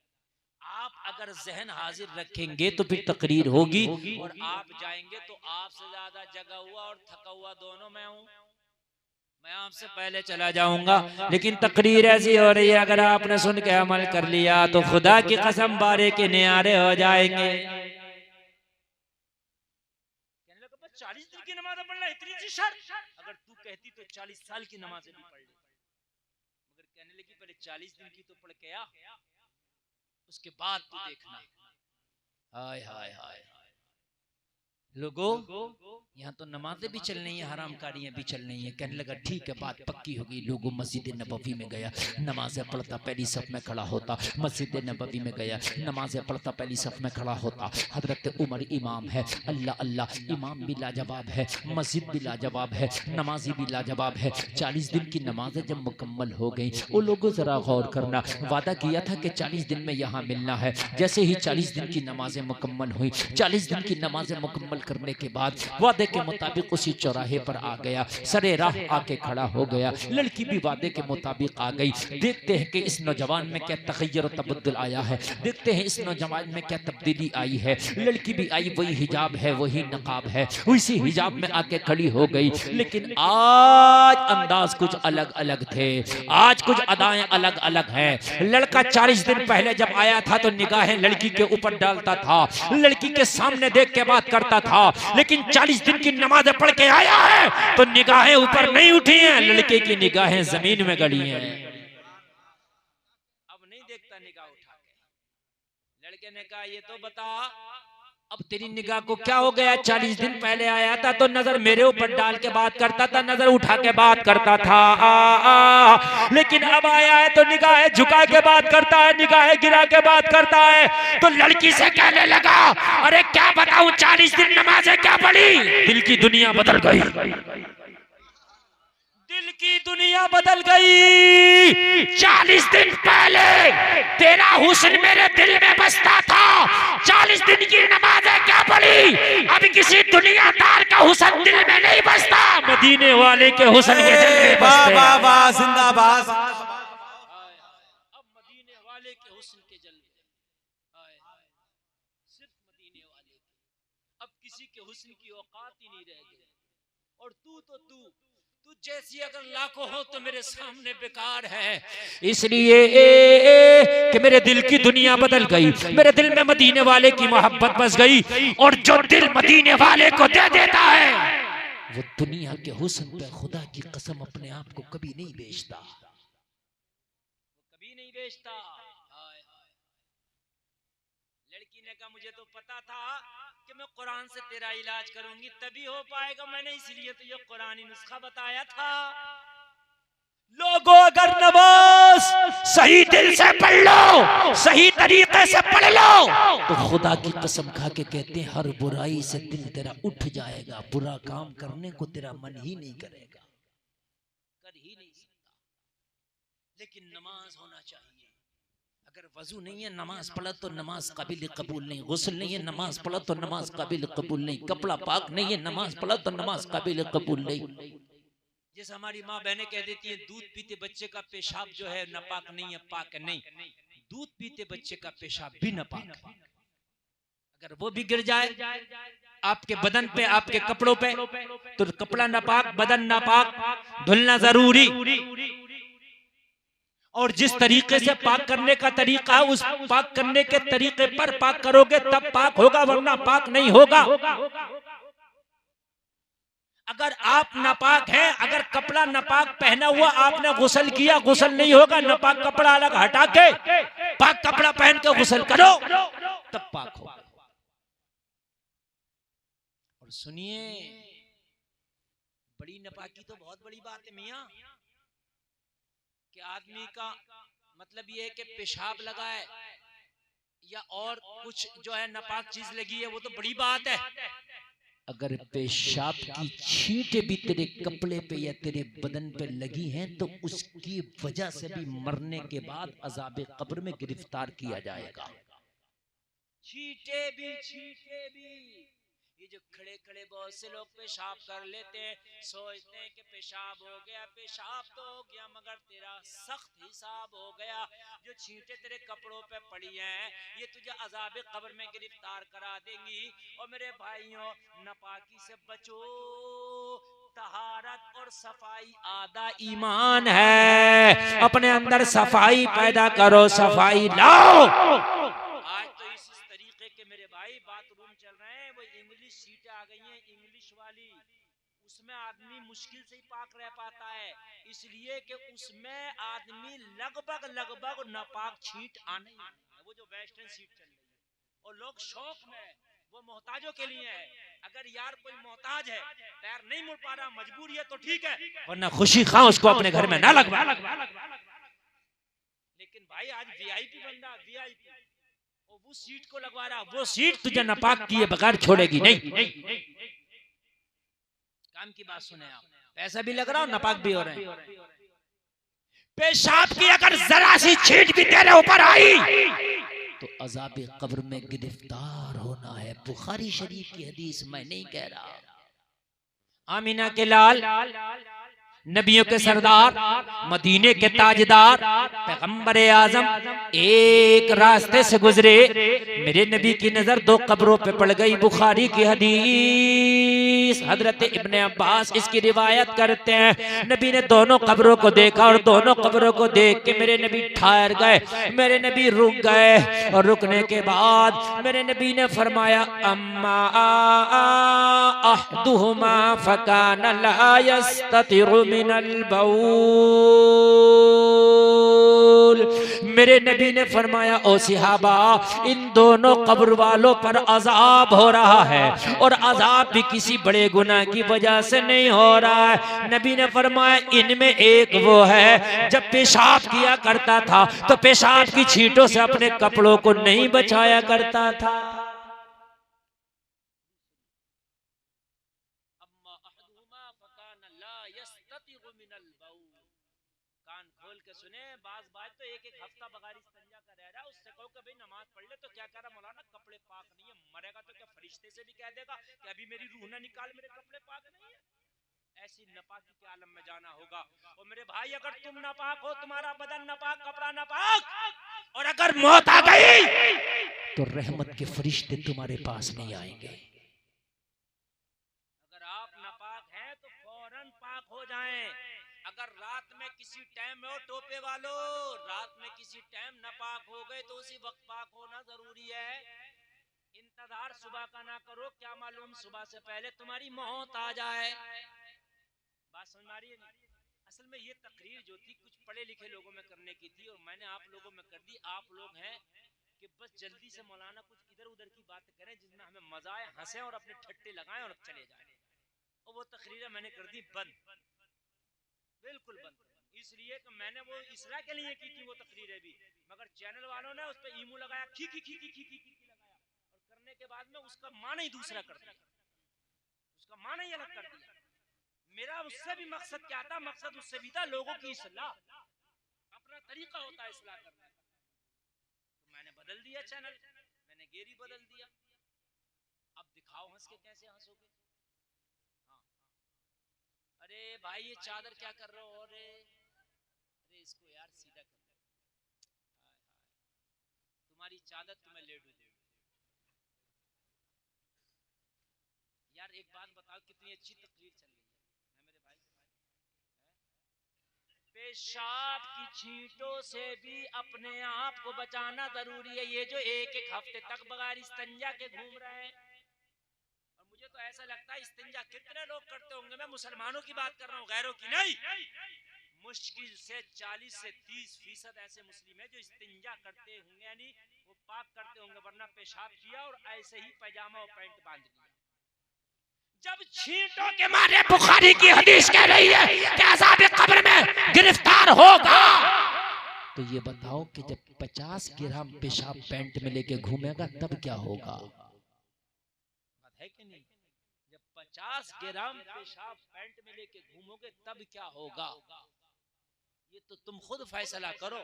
आप अगर जहन हाजिर रखेंगे तो फिर तकरीर होगी, और आप जाएंगे तो आपसे ज्यादा जगा हुआ और थका हुआ दोनों मैं हूं, मैं आपसे पहले चला जाऊंगा। लेकिन तकरीर ऐसी हो रही है, अगर आपने सुन के अमल कर लिया तो खुदा की कसम बारे के नियारे हो जाएंगे। 40 दिन की नमाज पढ़ना इतनी सी शर्त, अगर तू कहती तो 40 साल की नमाज भी पढ़ ले, मगर कहने लगी पहले 40 दिन की तो पढ़ के आ, उसके बाद तू देखना। हाय हाय हाय लोगों, यहाँ तो नमाजें भी चल रही है, हरामकारियां भी चल रही है। कहने लगा ठीक है, बात पक्की होगी। लोगों मस्जिद नबवी में गया, नमाजें पढ़ता पहली सफ में खड़ा होता। मस्जिद नबवी में गया, नमाजें पढ़ता पहली सफ में खड़ा होता। हजरत उमर इमाम है, अल्लाह अल्लाह, इमाम भी लाजवाब है, मस्जिद भी लाजवाब है, नमाजी भी लाजवाब है। 40 दिन की नमाजें जब मुकम्मल हो गई, वो लोगों जरा गौर करना, वादा किया था कि 40 दिन में यहाँ मिलना है। जैसे ही 40 दिन की नमाजें मुकम्मल हुई, 40 दिन की नमाजें मुकम्मल करने के बाद वादे के मुताबिक उसी चौराहे पर आ गया, सरे राह आके खड़ा हो गया। लड़की भी वादे के मुताबिक आ गई। देखते हैं कि इस नौजवान में क्या तगय्युर और तबद्दुल आया है, देखते हैं इस नौजवान में क्या तब्दीली आई है। लड़की भी आई, वही हिजाब है, वही नकाब है, उसी हिजाब में आके खड़ी हो गई। लेकिन आज अंदाज कुछ अलग अलग थे, आज कुछ अदाएं अलग अलग हैं। लड़का 40 दिन पहले जब आया था तो निगाहें लड़की के ऊपर डालता था, लड़की के सामने देख के बात करता था। लेकिन 40 दिन की नमाज पढ़ के आया है तो निगाहें ऊपर नहीं उठी हैं, लड़के की निगाहें जमीन में गड़ी हैं। अब नहीं देखता निगाह उठा के। लड़के ने कहा ये तो बता, अब तेरी निगाह को क्या हो गया? 40 दिन पहले आया था तो नजर मेरे ऊपर डाल के बात करता था, नजर उठा के बात करता था, लेकिन अब आया है तो निगाहें झुका के बात करता है, निगाहें गिरा के बात करता है। तो लड़की से कहने लगा, अरे क्या बताऊं, 40 दिन नमाज़ें क्या पढ़ी, दिल की दुनिया बदल गई, दिल की दुनिया बदल गई। 40 दिन पहले तेरा हुस्न मेरे दिल में बसता था, 40 दिन की नमाज़ें क्या पढ़ी, अब किसी दुनियादार का हुस्न दिल में नहीं बसता, मदीने वाले के हुस्न के जलवे बसते हैं। वाह जिंदाबाद। अब मदीने वाले के हुस्न के जलवे, सिर्फ मदीने वाले के, अब किसी के हुस्न की औकात ही नहीं रह गई। और तू जैसी अगर लाखों हो तो मेरे सामने बेकार है, इसलिए कि मेरे दिल की दुनिया बदल गई, मेरे दिल में मदीने वाले की मोहब्बत बस गई। और जो दिल मदीने वाले को दे देता है वो दुनिया के हुस्न पे खुदा की कसम अपने आप को कभी नहीं बेचता, कभी नहीं बेचता। लड़की ने कहा मुझे तो पता था कि मैं कुरान से तेरा इलाज करूंगी तभी हो पाएगा, मैंने इसलिए तो ये कुरानी नुस्खा बताया था। लोगों अगर नमाज सही दिल से पढ़ लो, सही तरीके से पढ़ लो, तो खुदा की कसम खा के कहते हैं हर बुराई से दिल तेरा उठ जाएगा, बुरा काम करने को तेरा मन ही नहीं करेगा, कर ही नहीं सकता। लेकिन नमाज होना चाहिए। अगर वजू नहीं है नमाज पढ़ा तो नमाज काबिल कबूल नहीं, गुस्ल नहीं है नमाज पढ़ा तो नमाज काबिल कबूल नहीं, कपड़ा पाक नहीं है नमाज पढ़ा तो नमाज काबिल कबूल नहीं। जैसे हमारी माँ बहनें कह देती हैं दूध पीते बच्चे का पेशाब जो है नापाक नहीं है, पाक नहीं, दूध पीते बच्चे का पेशाब भी नापाक है। अगर वो भी गिर जाए आपके बदन पे, आपके कपड़ों पे, तो कपड़ा नापाक, बदन नापाक, धुलना जरूरी। और जिस तरीके से पाक करने का तरीका है उस पाक करने के तरीके पर पाक करोगे तब पाक होगा, वरना पाक नहीं होगा। अगर आप नापाक हैं, अगर कपड़ा नापाक पहना हुआ आपने गुस्ल किया, गुस्ल नहीं होगा, नापाक कपड़ा अलग हटा के पाक कपड़ा पहन के गुस्ल करो तब पाक होगा। और सुनिए, बड़ी नापाकी तो बहुत बड़ी बात है मियां, कि आदमी का मतलब ये है कि पेशाब लगा है या और कुछ जो है नापाक चीज लगी है वो तो बड़ी बात है। अगर पेशाब की छींटें भी तेरे कपड़े पे या तेरे बदन पे लगी हैं तो उसकी वजह से भी मरने के बाद अज़ाब कब्र में गिरफ्तार किया जाएगा। छींटें भी ये जो खड़े खड़े बहुत से लोग पेशाब कर लेते हैं, सोचते हैं कि पेशाब हो गया, पेशाब तो हो गया मगर तेरा सख्त हिसाब हो गया। जो छींटे तेरे कपड़ों पे पड़ी हैं ये तुझे अज़ाब कब्र में गिरफ्तार करा देंगी। और मेरे भाइयों, नापाकी से बचो, तहारत और सफाई आधा ईमान है, अपने अंदर सफाई पैदा करो, सफाई लाओ। आज तो इस तरीके के मेरे भाई बाथरूम चल रहे हैं, वो इंग्लिश सीटें आ गई हैं, इंग्लिश वाली, उसमें आदमी मुश्किल से ही पाक रह पाता है, इसलिए कि उसमें आदमी लगभग नापाक छींट आने ही है। वो जो वेस्टर्न सीट चल रही है और लोग शौक में, वो मोहताजों के लिए है। अगर यार कोई मोहताज है, पैर नहीं मुड़ पा रहा, मजबूरी है तो ठीक है, वरना खुशी खा उसको अपने घर में ना लगवा। लेकिन भाई आज वीआईपी बंदा, वीआईपी वो सीट को लगवा रहा, वो सीट तुझे नापाक किए बगैर छोड़ेगी नहीं। काम की बात सुने आप, पैसा भी लग रहा हो, नापाक भी हो रहे हैं। पेशाब की अगर जरा सी छींट भी तेरे ऊपर आई तो अज़ाब कब्र में गिरफ्तार होना है। बुखारी शरीफ की हदीस, मैं नहीं कह रहा। आमीना के लाल, नबियों के सरदार, मदीने के ताजदार, पैगंबर आजम एक रास्ते से गुजरे। मेरे नबी की नजर दो कब्रों पे पड़ गई। बुखारी की हदीस, हजरत इब्ने अब्बास इसकी रिवायत करते हैं, नबी ने दोनों कब्रों को देखा और दोनों कब्रों को देख के मेरे नबी ठहर गए, मेरे नबी रुक गए। और रुकने के बाद मेरे नबी ने फरमाया, अम्मा अहदुहुमा फकान ला यस्ततिरु मिनल बऊल। मेरे नबी ने फरमाया, ओ सिहाबा, इन दोनों कब्र वालों पर अजाब हो रहा है और अजाब भी किसी बड़े गुनाह की वजह से नहीं हो रहा है। नबी ने फरमाया, इनमें एक वो है जब पेशाब किया करता था तो पेशाब की छींटों से अपने कपड़ों को नहीं बचाया करता था। कान खोल के सुने, बाज तो एक हफ्ता बगैर इस्तिंजा का रह रहा है, उससे कहो कि भाई नमाज पढ़ ले, तो क्या कह रहा मौलाना, कपड़े पाक नहीं है। मरेगा तो क्या फरिश्ते से भी कह देगा कि अभी मेरी रूह ना निकाल, मेरे कपड़े पाक नहीं है। ऐसी नापाकी के आलम में जाना होगा। और मेरे भाई, अगर तुम नापाक हो, तुम्हारा बदन नापाक, कपड़ा नापाक, और अगर मौत आ गई तो रहमत के फरिश्ते तुम्हारे पास नहीं आएंगे। अगर आप नापाक हैं तो फौरन पाक हो जाएं। अगर रात में किसी टाइम में हो, टोपे वालों, रात में किसी टाइम नापाक हो गए तो उसी वक्त पाक होना जरूरी है। इंतजार सुबह का ना करो, क्या मालूम सुबह से पहले तुम्हारी मौत आ जाए। बात समझ में आ रही है नहीं? असल में ये तकरीर जो थी कुछ पढ़े लिखे लोगों में करने की थी और मैंने आप लोगों में कर दी। आप लोग हैं कि बस जल्दी से मौलाना कुछ इधर उधर की बात करें जिसमें हमें मजा आए, हंसे और अपने ठट्टे लगाएं और चले जाएं। और वो तकरीरें मैंने कर दी बंद, बिल्कुल बंद, इसलिए कि मैंने वो इसरा के लिए की थी वो तकरीरें भी, मगर चैनल वालों ने उस पर ईमू लगाया, खी खी खी खी खी खी लगाया, और करने के बाद में उसका माना ही दूसरा कर दिया, उसका माना ही अलग कर दिया। मेरा उससे भी मकसद क्या था? मकसद उससे भी था लोगों की इस्लाह, अपना तरीका होता है इस्लाह करने का। तो मैंने बदल दिया चैनल, मैंने गेरी बदल दिया। अब दिखाओ हंस के कैसे हंसोगे। अरे भाई ये चादर क्या कर रहे हो? अरे इसको यार सीधा कर, तुम्हारी चादर तुम्हें ले डूबे। यार एक बात बताओ, कितनी अच्छी तकरीर चल रही है मेरे भाई। पेशाब की छींटों से भी अपने आप को बचाना जरूरी है। ये जो एक एक हफ्ते तक बगैर इस्तिंजा के घूम रहे हैं, और मुझे तो ऐसा लगता है इस्तिंजा कितने लोग करते होंगे, मैं मुसलमानों की बात कर रहा हूँ, गैरों की नहीं। मुश्किल से 40 से 30% ऐसे मुस्लिम है जो इस्तिंजा करते होंगे, यानी वो पाक करते होंगे, वरना पेशाब किया और ऐसे ही पैजामा और पैंट बांध लिया। जब छींटों के मारे बुखारी की हदीस कह रही है कि अज़ाब कब्र में गिरफ्तार होगा, तो ये बताओ कि जब 50 ग्राम पेशाब पैंट में लेके घूमेगा तब क्या होगा? बात है कि नहीं? जब 50 ग्राम पेशाब पैंट में लेके घूमोगे तब क्या होगा? ये तो तुम खुद फैसला करो।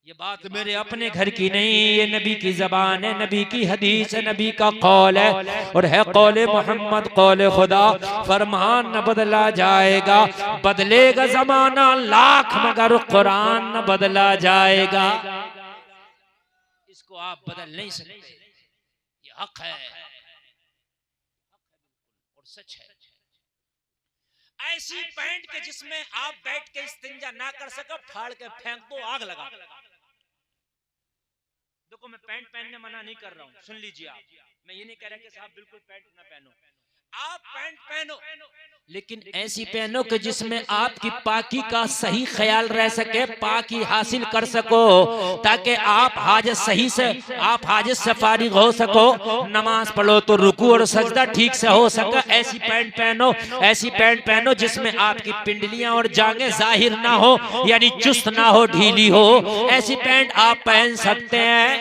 ये बात मेरे अपने घर की नहीं, ये नबी की जबान है, नबी की हदीस है, नबी का कौल है, और है कौले मोहम्मद, कौले खुदा। फरमान न बदला जाएगा, बदलेगा जमाना लाख मगर कुरान न बदला जाएगा। इसको आप बदल नहीं सकते, ये हक है और सच है। ऐसी पैंट के जिसमें आप बैठ के इस्तिंजा ना कर सको, फाड़ के फेंक दो, आग लगा। देखो मैं पैंट पहनने मना नहीं कर रहा हूँ, सुन लीजिए आप, मैं ये नहीं कह रहा कि साहब बिल्कुल पैंट ना पहनो, आप पैंट पहनो, लेकिन ऐसी पहनो कि जिसमें आपकी पाकी का सही ख्याल रह सके, पाकी हासिल कर सको, ताकि आप हाजत सही से, आप हाजत से फारिग हो सको, नमाज पढ़ो तो रुकू और सजदा ठीक से हो सके। ऐसी पैंट पहनो, ऐसी पैंट पहनो जिसमें आपकी पिंडलियां और जांघें जाहिर ना हो, यानी चुस्त ना हो, ढीली हो। ऐसी पैंट आप पहन सकते हैं,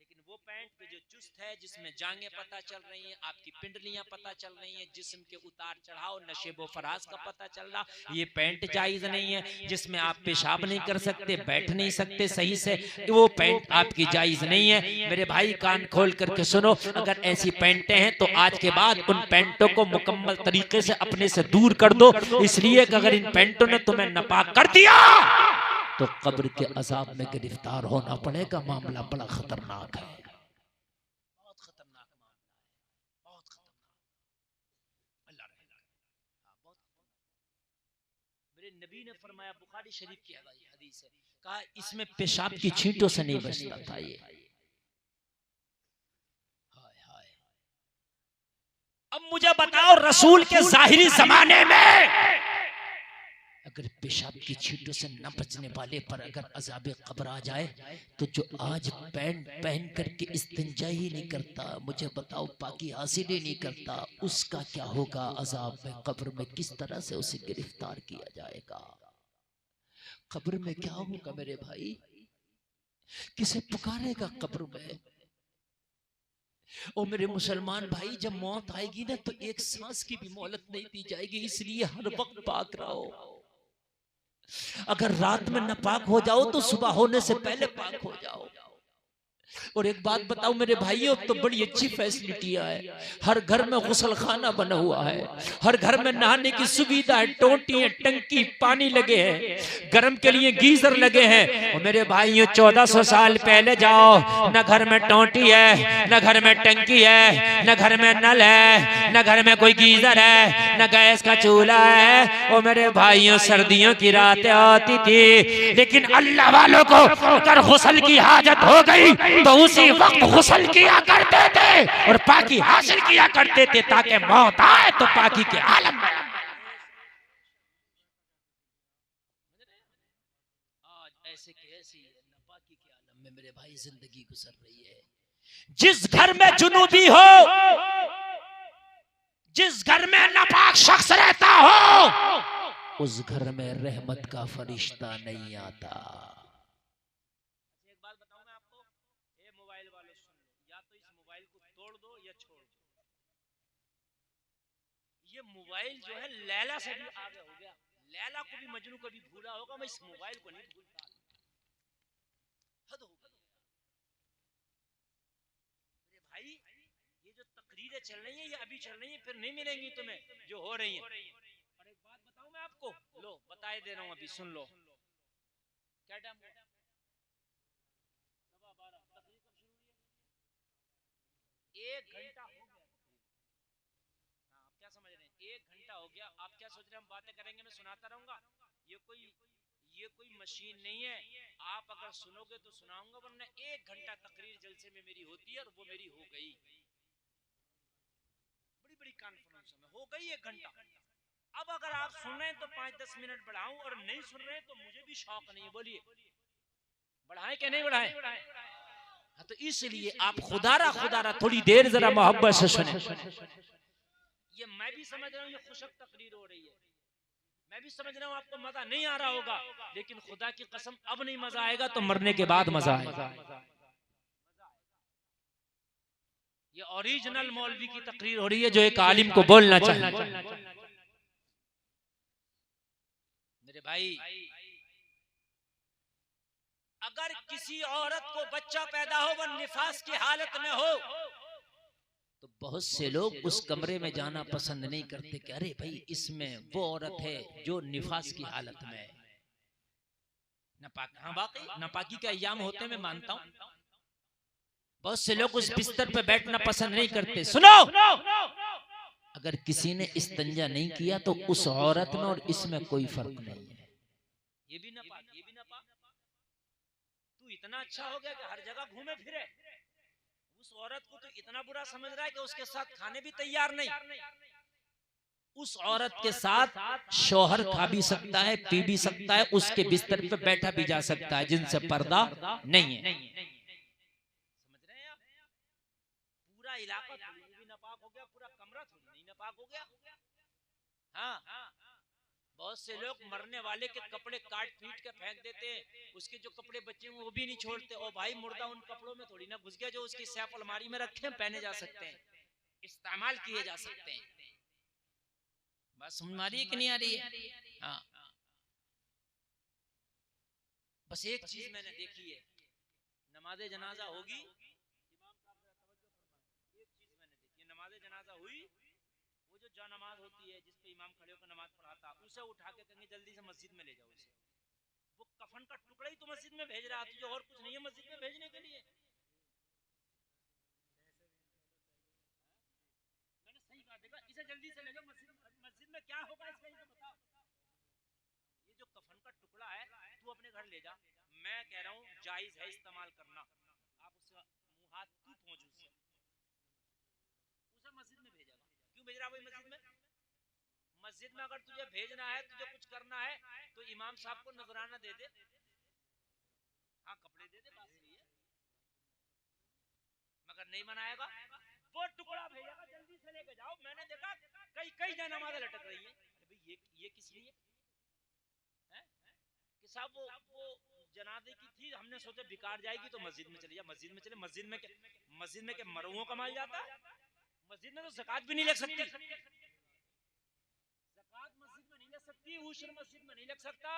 लेकिन वो पैंट जो चुस्त है, जिसमें जांघें पता चल रही हैं, आपकी पिंडलियां पता चल रही हैं, जिस्म के उतार चढ़ाव नशेबो फराज का पता चल रहा। ये पैंट जायज नहीं है, जिसमें आप पेशाब नहीं कर सकते, बैठ नहीं सकते सही से, वो पैंट आपकी जायज नहीं है। मेरे भाई कान खोल करके सुनो, अगर ऐसी पैंटें हैं तो आज के बाद उन पैंटों को मुकम्मल तरीके से अपने से दूर कर दो, इसलिए कि अगर इन पैंटों ने तुम्हें नापाक कर दिया तो कब्र के अजाब में गिरफ्तार होना पड़ेगा। मामला बड़ा खतरनाक है, बहुत खतरनाक मामला है, बहुत खतरनाक। अल्लाह रहेगा। बहुत मेरे नबी ने फरमाया, बुखारी शरीफ की हदीस है, कहा इसमें पेशाब की छींटों से नहीं बचता था ये। हाय हाय। अब मुझे बताओ, रसूल के जाहिरी जमाने में अगर पेशाब की छींटों से न बचने वाले पर अगर अज़ाबे कब्र आ जाए, तो जो आज पैंट पहन करके इस्तिंजा ही नहीं करता, मुझे बताओ पाकी हासिल ही नहीं करता, उसका क्या होगा अज़ाब में कब्र में? किस तरह से उसे गिरफ्तार किया जाएगा? कब्र में क्या होगा मेरे भाई? किसे पुकारेगा कब्र में? और मेरे मुसलमान भाई, जब मौत आएगी ना तो एक सांस की भी मोहलत नहीं दी जाएगी, इसलिए हर वक्त पाक रहो। अगर रात में नापाक हो जाओ तो सुबह होने से पहले पाक हो जाओ। और एक बात बताओ मेरे भाइयों, तो बड़ी अच्छी फैसिलिटियां है, हर घर में गुसल खाना बना हुआ है, हर घर में नहाने की सुविधा है, टोटी है, टंकी, पानी लगे हैं, गर्म के लिए गीजर लगे हैं। और मेरे भाइयों 1400 साल पहले जाओ, न घर में टोटी है, न घर में टंकी है, न घर में नल है, न घर में कोई गीजर है, न गैस का चूल्हा है। और मेरे भाइयों सर्दियों की रातें आती थी, लेकिन अल्लाह वालों को अगर गुसल की हाजत हो गई तो उसी वक्त गुस्ल किया करते थे और पाकी हासिल किया करते थे, ताकि मौत आए तो पाकी के आलम में। आज ऐसे कैसी नापाकी के आलम में मेरे भाई जिंदगी गुजर रही है। जिस घर में जुनूबी हो, जिस घर में नापाक शख्स रहता हो, उस घर में रहमत का फरिश्ता नहीं आता। ये मोबाइल जो है लैला से भी आगे हो गया। लैला को भी मजनू कभी भूला होगा, मैं इस मोबाइल को नहीं भूलता। हद हो गई मेरे भाई। ये जो तकरीरें चल रही हैं ये अभी चल रही हैं, फिर नहीं मिलेंगी तुम्हें जो हो रही हैं। और एक बात बताऊं मैं आपको, लो बताए दे रहा हूं, अभी सुन लो। क्या टाइम? 12:15। तकरीर कब शुरू हुई है? 1 घंटा हो गया। आप क्या समझ रहे हैं? 1 घंटा हो गया। आप क्या सोच रहे हैं हम बातें करेंगे मैं सुनाता रहूंगा? ये कोई मशीन नहीं है, आप अगर सुनोगे तो सुनाऊंगा, वरना 1 घंटा तकरीर जलसे में मेरी होती है और वो मेरी हो गई। बड़ी बड़ी कॉन्फ्रेंस में हो गई 1 घंटा। अब अगर आप सुन रहे हैं तो 5-10 मिनट बढ़ाऊं, और नहीं सुन रहे हैं तो मुझे भी शौक नहीं है। बोलिए बढ़ाएं कि नहीं बढ़ाएं? हाँ, तो इसलिए आप खुदारा थोड़ी देर जरा मोहब्बत से सुने। ये मैं भी समझ रहा हूँ ये खुशक तकरीर हो रही है, मैं भी समझ रहा हूँ आपको मजा नहीं आ रहा होगा, लेकिन खुदा की कसम अब नहीं मजा आएगा तो मरने के बाद मजा आएगा। ये ओरिजिनल मौलवी की तकरीर हो रही है जो एक आलिम को बोलना चाहिए। मेरे भाई, अगर किसी औरत को बच्चा पैदा हो वह निफास की हालत में हो, तो बहुत से लोग उस कमरे में जाना पसंद नहीं करते कि अरे भाई इसमें वो औरत है जो निफास की हालत में है। हाँ वाकई नापाकी के अय्याम होते मैं मानता हूं, बहुत से लोग उस बिस्तर पे बैठना पसंद नहीं करते। सुनो, अगर किसी ने इस्तिंजा नहीं किया तो उस औरत में और इसमें कोई फर्क नहीं है। ये भी नापाक, ये भी नापाक। तू इतना अच्छा हो गया कि हर जगह घूमे फिरे, उस औरत को तो इतना बुरा समझ रहा है कि उसके साथ खाने भी तैयार नहीं। उस औरत के साथ शौहर खा भी सकता है, पी भी सकता है, उसके बिस्तर पे बैठा भी जा सकता है, जिनसे पर्दा नहीं है। समझ रहे हैं आप? पूरा इलाका भी नापाक हो गया, पूरा कमरा थोड़ी नहीं नापाक हो गया। हाँ, बहुत से लोग मरने वाले के कपड़े काट पीट के फेंक देते हैं, उसके जो कपड़े बचे हैं वो भी नहीं छोड़ते। और भाई मुर्दा उन कपड़ों में थोड़ी ना घुस गया जो उसकी सैफ अलमारी में रखे हैं, पहने जा सकते हैं, इस्तेमाल किए जा सकते हैं। बात समझ में आ रही है कि नहीं आ रही है? हाँ, बस एक चीज मैंने देखी है, नमाज जनाजा होगी, एक चीज मैंने देखी है, नमाज जनाजा हुई, वो जो नमाज होती है जिस पे इमाम खड़े होकर नमाज पढ़ाता, उसे उठा के कहेंगे जल्दी से मस्जिद में ले जाओ इसे। वो कफन का टुकड़ा ही तो मस्जिद में भेज रहा, तुझे और कुछ नहीं है मस्जिद में भेजने के लिए। मैंने सही कहा, देखा, इसे जल्दी से ले जाओ मस्जिद में क्या होगा इसका ये बताओ। ये जो कफन का टुकड़ा है तू अपने घर ले जा, मैं कह रहा हूँ जायज है इस्तेमाल करना। आप उसका मुंह हाथ तू पहुंच उसे मस्जिद में भेजेगा, क्यों भेज रहा है मस्जिद में? मस्जिद में अगर तुझे भेजना है, तुझे कुछ करना है, तो इमाम साहब को नजराना दे दे, हाँ कपड़े दे दे, बात सही है, मगर नहीं मनाएगा, वो टुकड़ा भेजेगा जल्दी से लेके जाओ। मैंने देखा कई कई नमाज़ें लटक रही हैं, अरे भाई ये किस लिए है कि साहब वो जनाजे की थी, हमने सोचा बिकार जाएगी तो मस्जिद में चले जा। मस्जिद में चले, मस्जिद में क्या मरहुओं का माल जाता है? मस्जिद में तो ज़कात भी नहीं लग सकती, ज़कात मस्जिद में नहीं लग सकती, उशर मस्जिद में नहीं लग सकता,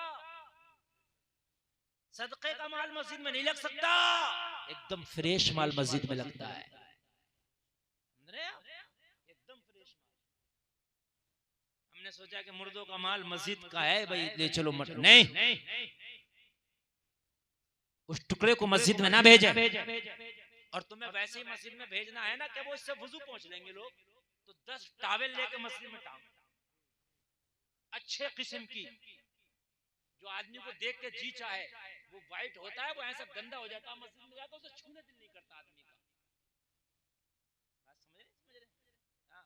सदक़े का माल मस्जिद में नहीं लग सकता, एकदम फ्रेश माल मस्जिद में लगता है, एकदम फ्रेश माल। हमने सोचा कि मुर्दों का माल मस्जिद का है भाई, ले चलो मत, नहीं, उस टुकड़े को मस्जिद में ना भेजे। और तुम्हें वैसे ही मस्जिद में भेजना है ना कि वो इससे वुजू पहुंच लेंगे लोग, तो 10 टावल लेके मस्जिद में टांग, अच्छे किस्म की, जो आदमी को देख के जी चाहे, वो व्हाइट होता है, वो ऐसा गंदा हो जाता है, मस्जिद में जाता है उसे छूने दिल नहीं करता आदमी का। बात समझ रहे? हाँ,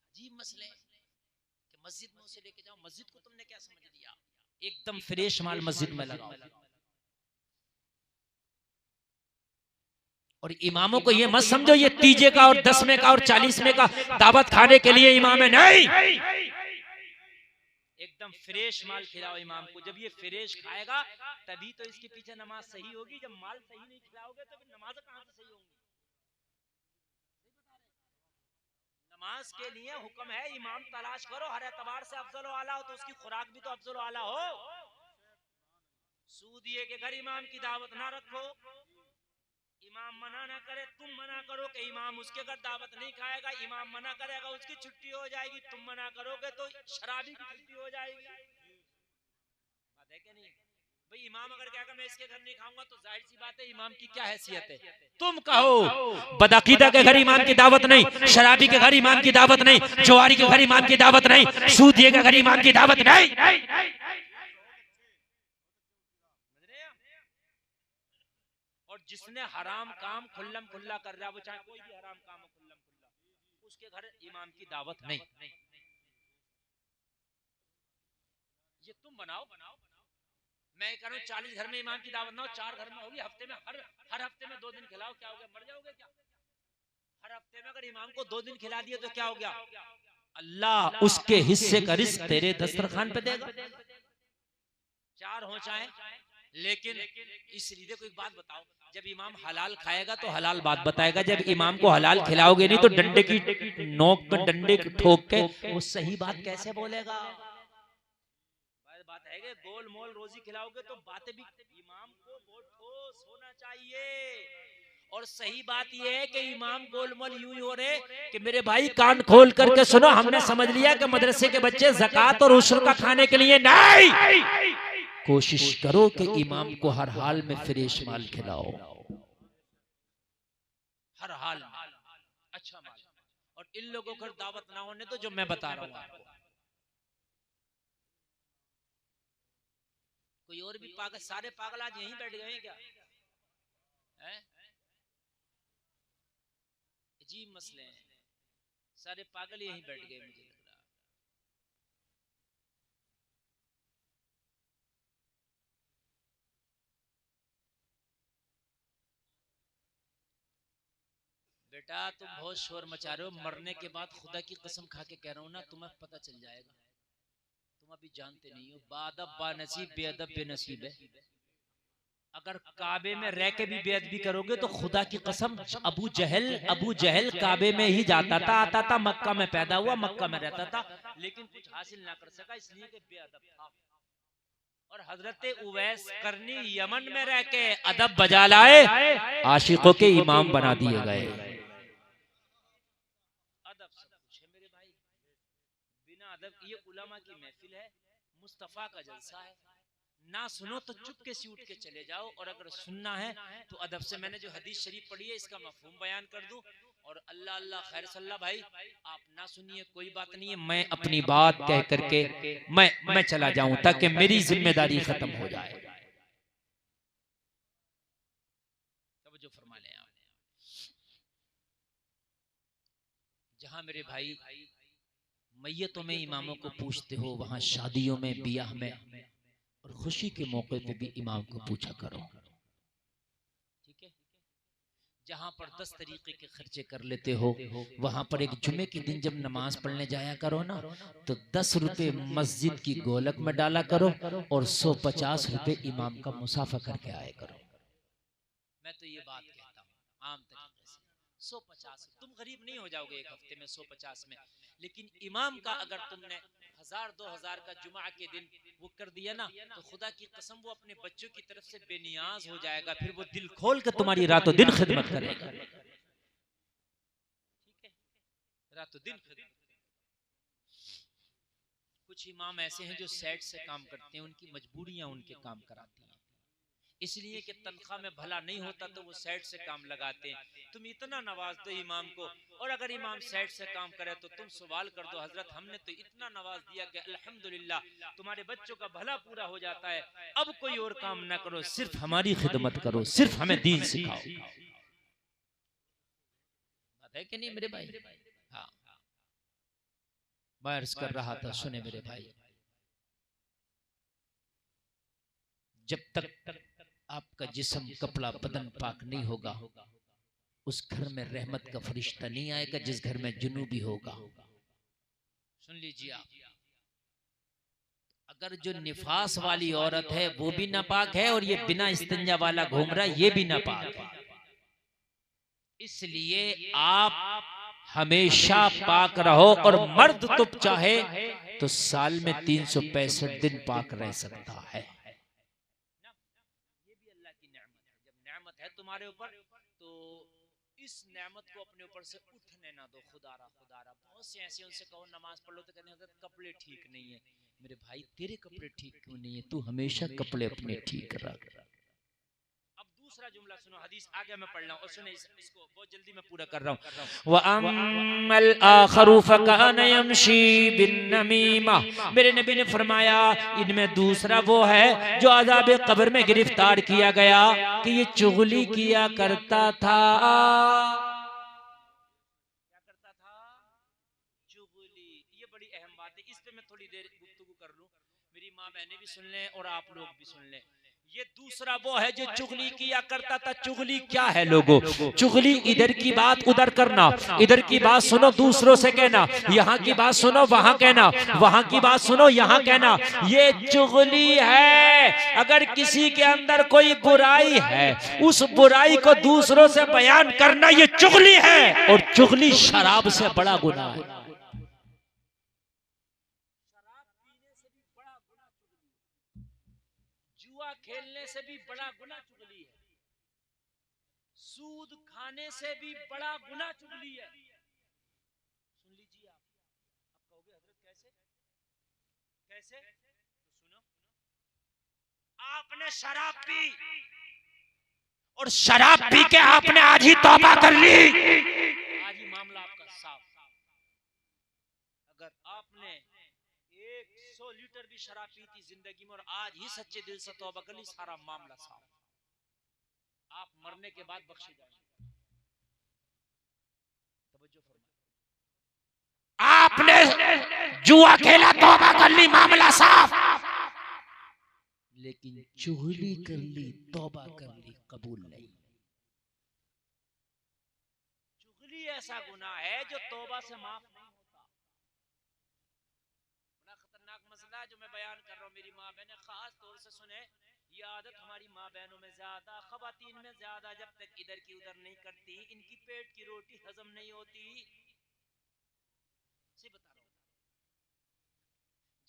अजीब मसले कि मस्जिद में उसे लेके जाओ, मस्जिद को तुमने क्या समझ लिया? एकदम फ्रेश माल मस्जिद में लगाओ। और इमामों को ये मत समझो ये 30 का और 10 का और 40 का दावत खाने के लिए इमाम है, नहीं, एकदम फ्रेश माल खिलाओ इमाम को। जब ये फ्रेश खाएगा तभी तो इसके पीछे नमाज सही होगी, जब माल सही नहीं खिलाओगे तो फिर नमाज कहां से सही होंगी? नमाज के लिए हुक्म है इमाम तलाश करो, हर एतबार से अफजल आला हो, तो उसकी खुराक भी तो अफजल आला हो। सूदिये के घर इमाम की दावत ना रखो, इमाम मना ना करे, तुम मना करो कि इमाम उसके घर दावत नहीं खाएगा, इमाम मना करेगा उसकी छुट्टी हो जाएगी, तुम मना करोगे तो शराबी की छुट्टी हो जाएगी। बात है कि नहीं भाई? इमाम अगर कहेगा मैं इसके घर नहीं खाऊंगा तो जाहिर सी बात है इमाम की क्या हैसियत है? तुम कहो बदअकीदा के घर इमाम की दावत नहीं, शराबी के घर इमाम की दावत नहीं, जुआरी के घर इमाम की दावत नहीं, सूदिये के घर इमाम की दावत नहीं। और जिसने हराम काम खुल्लम खुल्ला कर रहा है, वो चाहे कोई भी हराम काम हो खुल्लम खुल्ला, उसके घर इमाम की दावत नहीं। ये तुम बनाओ, मैं कह रहा हूं 40 घर में इमाम की दावत ना हो, 4 घर में होगी, हफ्ते में हर हफ्ते में 2 दिन खिलाओ, क्या हो गया? मर जाओगे क्या? हर हफ्ते में अगर इमाम को 2 दिन खिला दिए तो क्या हो गया? अल्लाह उसके हिस्से का रिस्क तेरे दस्तरखान पे देगा, 4 हो चाहे। लेकिन इसलिए देखो एक बात बताओ, जब इमाम हलाल खाएगा तो हलाल बात बताएगा, जब इमाम को हलाल खिलाओगे नहीं तो डंडे की नोक पर डंडे ठोक के वो सही बात कैसे बोलेगा? बात है कि गोल मोल रोजी खिलाओगे तो बातें भी इमाम को बहुत ठोस होना चाहिए। और सही बात यह है कि इमाम गोल मोल यूं ही हो रहे कि मेरे भाई कान खोल करके सुनो, हमने समझ लिया कि मदरसे के बच्चे ज़कात और उशर का खाने के लिए नहीं, कोशिश करो कि इमाम को हर हाल में फ्रेश माल खिलाओ, हर हाल में अच्छा माल। और इन लोगों को दावत ना होने तो जो मैं बता रहा हूं आपको, कोई और भी पागल, सारे पागल आज यहीं बैठ गए हैं क्या? अजीब मसले हैं, सारे पागल यहीं बैठ गए मुझे लग रहा। बेटा तुम बहुत शोर मचा रहे हो, मरने के बाद खुदा की कसम खा के कह रहा हूं ना, तुम्हें पता चल जाएगा, तुम अभी जानते नहीं हो, बादब बानसीब बेअदब बेनसीब है। अगर काबे में रह के भी बेअदबी करोगे तो खुदा की कसम, अबू जहल काबे में ही जाता था, आता था, मक्का में पैदा हुआ, मक्का में रहता था, लेकिन कुछ हासिल ना कर सका, इसलिए कि बेअदब था। और हजरत उवैस करनी यमन में रह के अदब बजा लाए, आशिकों के इमाम बना दिए गए। अदब सब कुछ है मेरे भाई, बिना अदब, ये उलमा की महफिल है, मुस्तफा का जलसा है, ना सुनो तो चुपके से उठ के चले जाओ, और अगर सुनना है तो अदब से। मैंने जो हदीस शरीफ पढ़ी है इसका मफहूम बयान कर दूं, और अल्लाह अल्लाह खैर सल्ला भाई, आप ना सुनिए कोई बात नहीं है, मैं अपनी बात कह करके मैं चला जाऊं ताकि मेरी जिम्मेदारी खत्म हो जाए। तवज्जो फरमा लें आप। जहां मेरे भाई मैयतों में इमामों को पूछते हो, वहां शादियों में, बियाह में और खुशी के मौके पे भी इमाम को पूछा करो, ठीक है। जहां पर 10 तरीके के खर्चे कर लेते हो, वहां पर एक जुमे के दिन जब नमाज पढ़ने जाया करो ना, तो 10 रुपए मस्जिद की गोलक में डाला करो और 150 रुपए इमाम का मुसाफा करके आया करो। मैं तो ये बात कहता हूँ आम तरीके से, 150, तुम गरीब नहीं हो जाओगे एक हफ्ते में 150 में, लेकिन इमाम का अगर तुमने 1000-2000 का जुमा के दिन वो कर दिया ना, तो खुदा की कसम वो अपने बच्चों की तरफ से बेनियाज हो जाएगा, फिर वो दिल खोल के तुम्हारी रातों दिन खिदमत करेगा, ठीक है, रातों दिन खिदमत। कुछ इमाम ऐसे हैं जो सेट से काम करते हैं, उनकी मजबूरियां उनके काम कराती हैं, इसलिए कि तनख्वाह में भला नहीं होता तो वो सेट से काम लगाते हैं। तुम इतना नवाज दो इमाम को, और अगर इमाम सेट से काम करे तो तुम सवाल कर दो, हजरत हमने तो इतना नवाज दिया कि अल्हम्दुलिल्लाह तुम्हारे बच्चों का भला पूरा हो जाता है, अब कोई और काम ना करो, सिर्फ हमारी खिदमत करो, सिर्फ हमें दीन सिखाओ। बात है कि नहीं मेरे भाई? हाँ, मैं अर्ज कर रहा था, सुने मेरे भाई, जब तक आपका जिस्म, कपड़ा, बदन पाक नहीं होगा, उस घर में रहमत का फरिश्ता नहीं आएगा जिस घर में जुनूबी होगा। सुन लीजिए आप, अगर जो निफास वाली औरत है वो भी नापाक है, और ये बिना इस्तिंजा वाला घूम रहा है ये भी नापाक है, इसलिए आप हमेशा पाक रहो, और मर्द तो चाहे तो साल में 365 दिन पाक रह सकता है। है तुम्हारे ऊपर, तो इस नेमत को अपने ऊपर से उठने ना दो। खुदारा खुदारा, बहुत से ऐसे उनसे कहो नमाज पढ़ लो तो कहते हैं कपड़े ठीक नहीं है। मेरे भाई तेरे कपड़े ठीक क्यों नहीं है? तू हमेशा कपड़े अपने ठीक रख। अब दूसरा जुमला सुनो, हदीस आगे मैं पढ़ रहा हूं और सुने इसको, बहुत जल्दी मैं पूरा कर रहा हूं। व अम्मल आखरु फकान यमशी बिन्नमीमा, मेरे नबी ने फरमाया इनमें दूसरा वो है जो अज़ाब कब्र में गिरफ्तार किया गया कि ये चुगली किया करता था। क्या करता था? चुगली। ये बड़ी अहम बात है, इस पे मैं थोड़ी देर गुफ्तगू कर लूं, मेरी माँ बहनें भी सुन लें और आप लोग भी सुन लें। ये दूसरा वो है जो चुगली किया करता था। चुगली क्या है लोगों? चुगली इधर की बात उधर करना, इधर की बात सुनो दूसरों से कहना, यहाँ की बात सुनो वहां कहना, वहां की बात सुनो यहाँ कहना, ये चुगली है। अगर किसी के अंदर कोई बुराई है, उस बुराई को दूसरों से बयान करना ये चुगली है, और चुगली शराब से बड़ा गुनाह है। खेलने से भी बड़ा गुनाह चुगली है, सूद खाने से भी बड़ा गुनाह चुगली है। सुन लीजिए आप कहोगे हजरत कैसे कैसे? तो सुनो, आपने शराब पी और शराब पी के आपने आज ही तौबा कर ली, आज ही मामला आपका साफ। अगर आपने 100 लीटर भी शराब पी थी जिंदगी में और आज ही सच्चे दिल से तौबा कर ली, सारा मामला साफ। आप मरने के बाद बख्शे जाएंगे। तवज्जो फरमाइए, आपने जुआ खेला, तौबा कर ली, मामला साफ, लेकिन चुगली कर ली, तौबा कर ली, कबूल नहीं। चुगली ऐसा गुनाह है जो तौबा से माफ नहीं होता। बड़ा खतरनाक मसला मसला जो मैं बयान कर रहा हूँ मेरी माँ बहनें खास तौर से सुने, ये आदत हमारी माँ बहनों में ज्यादा, खवातीन में ज्यादा, जब तक इधर की उधर नहीं करती इनकी पेट की रोटी हजम नहीं होती। से बता रहा हूँ,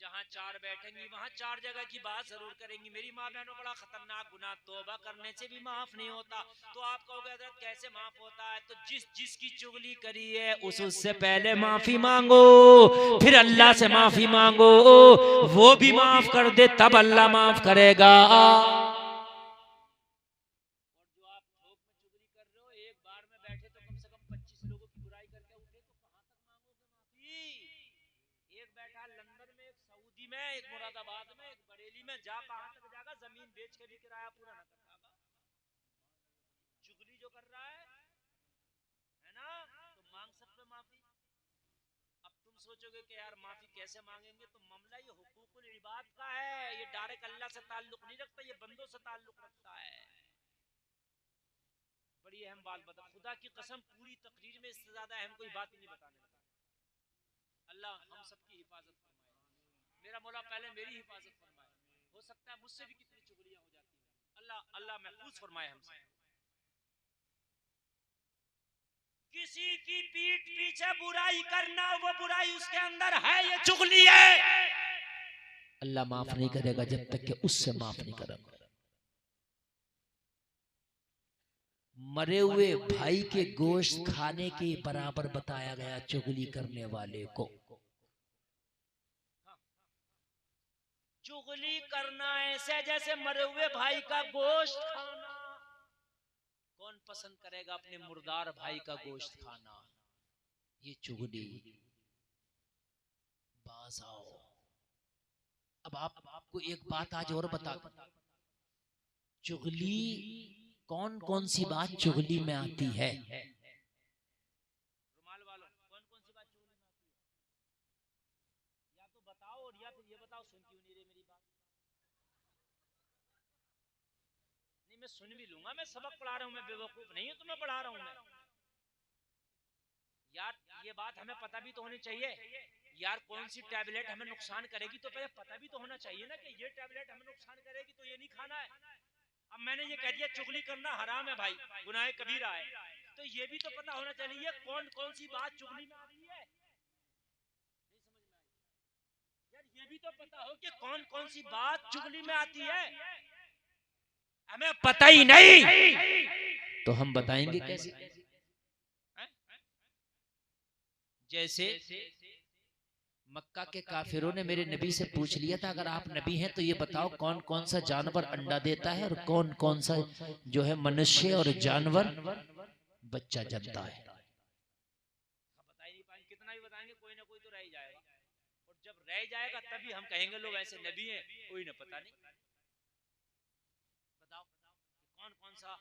जहाँ चार बैठेंगी वहाँ चार जगह की बात जरूर करेंगी। मेरी माँ बहनों बड़ा खतरनाक गुनाह तौबा करने से भी माफ नहीं होता। तो आप कहोगे हजरत कैसे माफ होता है? तो जिसकी चुगली करी है उससे पहले माफी मांगो, फिर अल्लाह से माफी मांगो, वो भी माफ कर दे तब अल्लाह माफ करेगा। एक मुरादाबाद में, एक बरेली में, जा कहां तक जाएगा, जमीन बेच के भी किराया पूरा ना कर पाएगा। चुगली जो कर रहा है ना, तो मांग सकते माफी। अब तुम सोचोगे कि यार माफी कैसे मांगेंगे, तो मामला ये हुकूकुल इबाद का है, ये डायरेक्ट अल्लाह से ताल्लुक नहीं रखता, ये बंदों से ताल्लुक रखता है। बड़ी अहम बात बता, खुदा की कसम पूरी तकरीर में इससे ज्यादा अहम कोई बात ही नहीं बताने लगा। अल्लाह हम सबकी हिफाजत फरमाए, मेरा मौला पहले मेरी हिफाजत फरमाए। हो सकता है मुझसे भी कितनी चुगलियां हो जाती हैं, अल्लाह महफूज फरमाए हमसे। किसी की पीठ पीछे बुराई करना, वो बुराई उसके अंदर है, ये चुगली है। अल्लाह माफ नहीं करेगा जब तक कि उससे माफ नहीं करेगा। मरे हुए भाई के गोश्त खाने के बराबर बताया गया चुगली करने वाले को। चुगली करना ऐसे जैसे मरे हुए भाई का गोश्त खाना। कौन पसंद करेगा अपने मुर्दार भाई का गोश्त खाना? ये चुगली। बाज आओ। अब आपको एक बात आज और बता, चुगली कौन कौन सी बात चुगली में आती है? रुमाल वालों, कौन कौन सी बात चुगली में आती है? या तो बताओ, और या फिर ये बताओ सुन क्यों नहीं रही मेरी बात? नहीं, मैं सुन भी लूंगा, मैं सबक पढ़ा रहा हूं, मैं बेवकूफ नहीं हूं, तो मैं पढ़ा रहा हूं। मैं यार ये बात हमें पता भी तो होनी चाहिए यार, कौन सी टैबलेट हमें नुकसान करेगी तो पहले पता भी तो होना चाहिए ना कि ये टैबलेट हमें नुकसान करेगी तो ये नहीं खाना है। अब मैंने ये कह दिया चुगली करना हराम है भाई, गुनाह कबीरा है, तो ये भी तो पता होना चाहिए कौन कौन सी बात चुगली में आ रही है। नहीं समझ में आई यार, ये भी तो पता हो कि कौन कौन सी बात चुगली में आती है। हमें पता ही नहीं तो हम बताएंगे कैसे? जैसे मक्का के काफिरों ने मेरे नबी से पूछ लिया था, अगर आप नबी हैं तो ये बताओ कौन कौन सा जानवर अंडा देता है और कौन कौन सा जो है मनुष्य और जानवर बच्चा जनता है। बता ही नहीं पाएंगे, कितना भी बताएंगे कोई ना कोई तो रह जाएगा, और जब रह जाएगा तभी हम कहेंगे लोग ऐसे नबी हैं, कोई ना पता नहीं। बताओ कौन कौन सा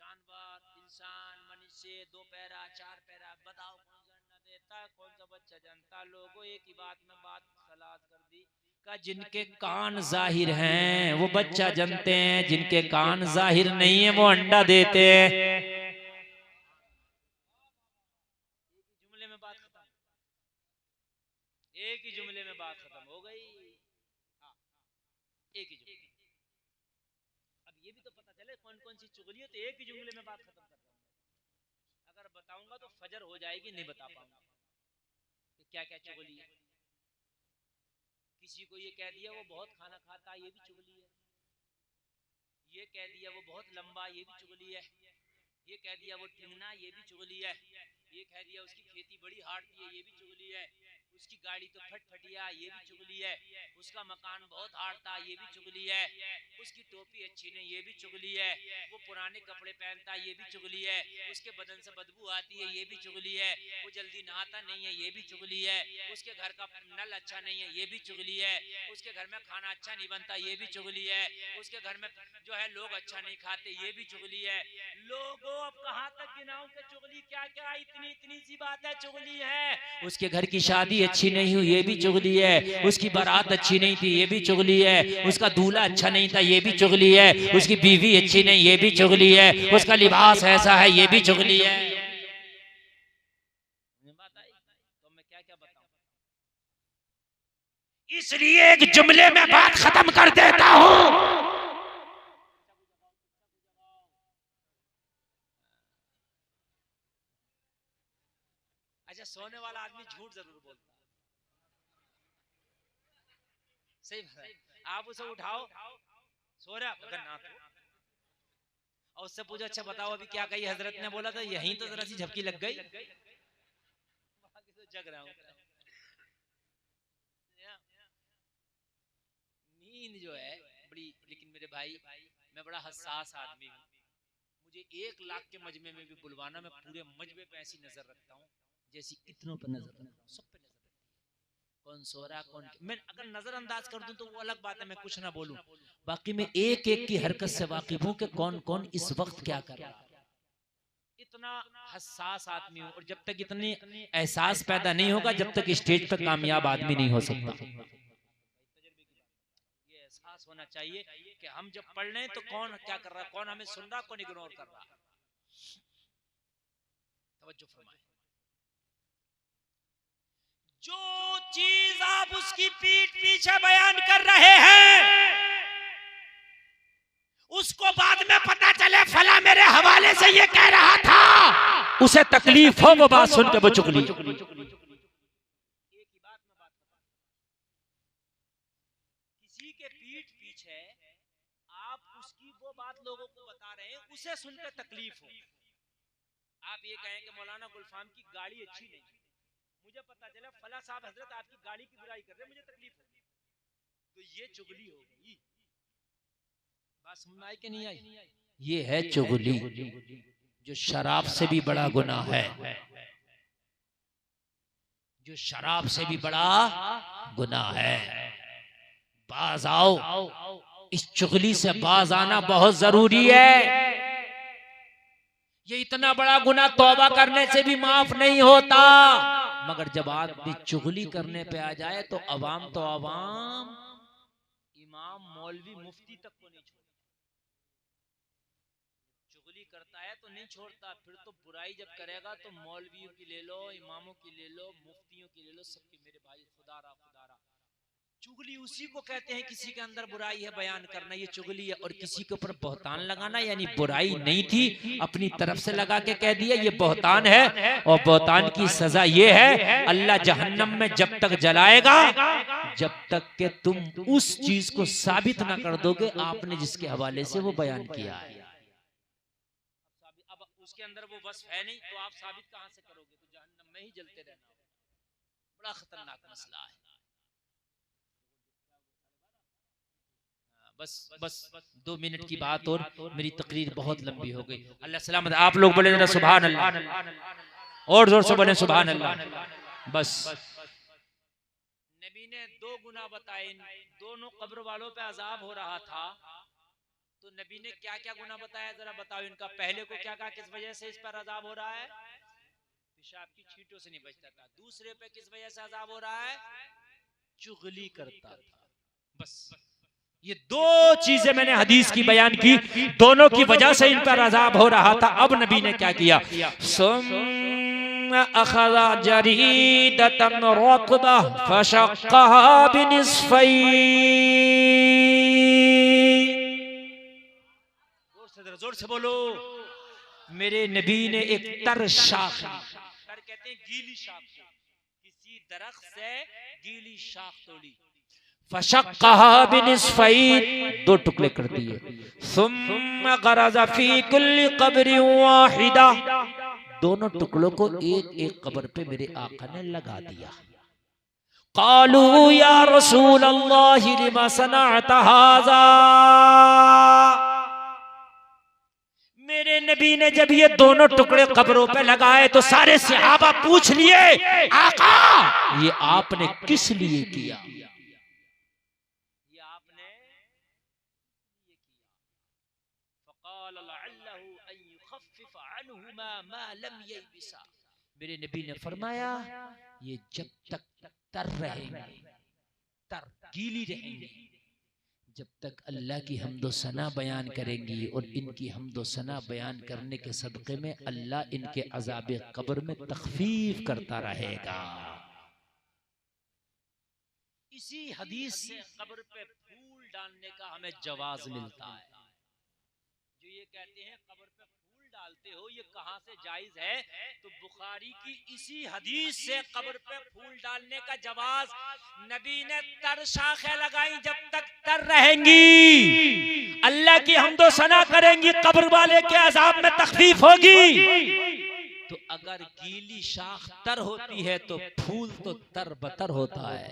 जानवर, इंसान, मनुष्य, दो पैरा चार पैरा, बताओ कौन सा अंडा देता है, कौन सा बच्चा जनता? लोगों एक ही बात में बात खलास कर दी का जिनके कान जाहिर हैं वो बच्चा जनते हैं, जिनके कान जाहिर नहीं है वो अंडा देते हैं। जुमले में बात खत्म, एक ही जुमले में बात खत्म हो गई। हाँ, एक ही जुमले। अब ये भी तो पता चले कौन कौन सी चुगली है, तो एक ही जुमले में बात खत्म कर दूंगा। अगर बताऊंगा तो फजर हो जाएगी, नहीं बता पाऊंगा कि क्या क्या चुगली है। किसी को ये कह दिया वो बहुत खाना खाता, ये भी चुगली है। ये कह दिया वो बहुत लंबा, ये भी चुगली है। ये कह दिया वो टिंगना, ये भी चुगली है। ये कह दिया उसकी खेती बड़ी हारती है, ये भी चुगली है। उसकी गाड़ी तो फटफटिया, ये भी चुगली है। उसका मकान बहुत हारता, ये भी चुगली है। उसकी टोपी अच्छी नहीं, ये भी चुगली है। वो पुराने कपड़े पहनता, ये भी चुगली है। उसके बदन से बदबू आती है, ये भी चुगली है। वो जल्दी नहाता नहीं है, ये भी चुगली है। उसके घर का नल अच्छा नहीं है, ये भी चुगली है। उसके घर में खाना अच्छा नहीं बनता, ये भी चुगली है। उसके घर में जो है लोग अच्छा नहीं खाते, ये भी चुगली है। लोगों अब कहां तक गिनाऊं कि चुगली क्या क्या, इतनी इतनी सी बात है चुगली है। उसके घर की शादी अच्छी नहीं हुई, ये भी चुगली है। उसकी बारात अच्छी नहीं थी, ये भी चुगली है। उसका दूल्हा अच्छा नहीं था, ये भी चुगली है। उसकी बीवी अच्छी नहीं, ये भी चुगली है। उसका लिबास ऐसा है, ये भी चुगली है। बात आई तो मैं क्या क्या बताऊं? इसलिए एक जुमले में बात खत्म कर देता हूं। अच्छा, सोने वाला आदमी झूठ जरूर बोलता है, सही बात है। आप उसे उठाओ, सो रहा अगर ना तो, और उससे पूछो अच्छा बताओ अभी क्या कही हजरत ने, बोला था यहीं तो जरा सी झपकी लग गई, तो जग रहा हूं। नींद जो है बड़ी, लेकिन मेरे भाई मैं बड़ा हसास आदमी हूँ, मुझे 1 लाख के मजमे में भी बुलवाना, मैं पूरे मजमे पे ऐसी नजर रखता हूँ जैसी इतनों पर नजर रखता हूँ, सब पे नजर रखता हूँ। कौन सो रहा कौन, मैं अगर नजरअंदाज कर दूं तो वो अलग बात है, मैं कुछ ना बोलूं, बाकी मैं एक एक की हरकत से वाकिफ हूं कि कौन कौन इस वक्त क्या कर रहा है। इतना हसास आदमी हूं, और जब तक इतनी एहसास पैदा नहीं होगा जब तक स्टेज पर कामयाब आदमी नहीं हो सकता। ये एहसास होना चाहिए कि हम जब पढ़ रहे हैं तो कौन क्या कर रहा है, कौन हमें सुन रहा, कौन इग्नोर कर रहा। तवज्जो फरमाएं। जो चीज आप उसकी पीठ पीछे बयान कर रहे हैं उसको बाद में पता चले फला मेरे हवाले से ये कह रहा था, उसे तकलीफ हो वो बात सुन के वो चुगली। एक ही बात में बात, किसी के पीठ पीछे आप उसकी वो बात लोगों को बता रहे हैं, उसे सुनकर तकलीफ हो। आप ये कहें कि मौलाना गुलफाम की गाड़ी अच्छी नहीं, मुझे पता चला फला साहब हजरत आपकी गाड़ी की बुराई कर रहे हैं, मुझे तकलीफ होगी, तो ये चुगली होगी। बात समझ में आई कि नहीं आई? ये है चुगली, जो शराब से भी बड़ा गुनाह है, जो शराब से भी बड़ा गुनाह है। बाज आओ, इस चुगली से बाज आना बहुत जरूरी है। ये इतना बड़ा गुनाह तौबा करने से भी माफ नहीं होता, मगर जब आदमी चुगली करने पे आ जाए तो अवाम इमाम मौलवी मुफ्ती तक को नहीं छोड़ता। चुगली करता है तो नहीं छोड़ता, फिर तो बुराई जब करेगा तो मौलवियों की ले लो, इमामों की ले लो, मुफ्तियों की ले लो, सबकी। मेरे भाई खुदारा चुगली उसी को कहते हैं किसी के अंदर बुराई है बयान करना, ये चुगली है। और किसी के ऊपर बहतान लगाना, यानी बुराई नहीं थी अपनी तरफ से लगा के कह दिया, ये बहतान है। और बहतान की सजा ये है, अल्लाह जहन्नम में जब तक जलाएगा जब तक के तुम उस चीज को साबित ना कर दोगे आपने जिसके हवाले से वो बयान किया है। अब उसके अंदर वो वस्फ है नहीं तो आप साबित कहां से करोगे, तो जहन्नम में ही जलते रहना। बड़ा खतरनाक मसला है। बस 2 मिनट की बात और मेरी तकरीर बहुत लंबी हो गई। अल्लाह सलामत। आप लोग बोले जरा सुभान अल्लाह, और जोर से बोले सुभान अल्लाह। बस नबी ने 2 गुनाह बताए, दोनों कब्र वालों पे अजाब हो रहा था, तो नबी ने क्या क्या गुनाह बताया जरा बताओ इनका। पहले को क्या कहा, किस वजह से इस पर अजाब हो रहा है, पेशाब की छींटों से नहीं बचता था। दूसरे पे किस वजह से अजाब हो रहा है, चुगली करता था। बस ये 2 चीजें मैंने हदीस की बयान की, दोनों की वजह से इन पर अजाब हो रहा था। अब नबी ने क्या किया, अखज़ा जरीदतन रत्बा फशक्कहा बिनिस्फैन। जोर से बोलो। मेरे नबी ने एक तर शाख, तर कहते हैं गीली शाख, किसी दरख्त से गीली शाख तोड़ी, फशक्कहा बिनिस्फैन, 2 टुकड़े कर दिए। सुम्मा गरज़ा फी कुल्ली क़ब्रिन वाहिदा, दोनों टुकड़ों को एक एक कब्र पे मेरे आका ने लगा दिया। क़ालू या रसूल अल्लाह लिमा सनअत हाज़ा, मेरे नबी ने जब ये दोनों टुकड़े कब्रों पे लगाए तो सारे सहाबा पूछ लिए, आका ये आपने किस लिए किया, ये आपने ये किया। फ़क़ाल लअल्लहु अन युख़फ़्फ़िफ़ अन्हुमा मा लम ययबिसा, मेरे नबी ने फरमाया ये जब तक तर रहेंगे, तर गीली रहेंगी, जब तक अल्लाह की हम्दो सना बयान करेंगी, और इनकी हम्दो सना बयान करने के सदक़े में अल्लाह इनके अज़ाब कब्र में तख़फ़ीफ़ करता रहेगा। इसी हदीस से कब्र पे फूल डालने का हमें जवाज मिलता है। जो ये कहते हैं कब्र पे फूल डालते हो, ये कहां से जायज है? तो बुखारी की इसी हदीस से कब्र पे फूल डालने का जवाज, नबी ने तर शाखें लगाई जब तक तर रहेंगी अल्लाह की हमदो सना करेंगी, कब्र वाले के अजाब में तखफीफ होगी। तो अगर गीली शाख तर होती है तो फूल तो तर बतर होता है।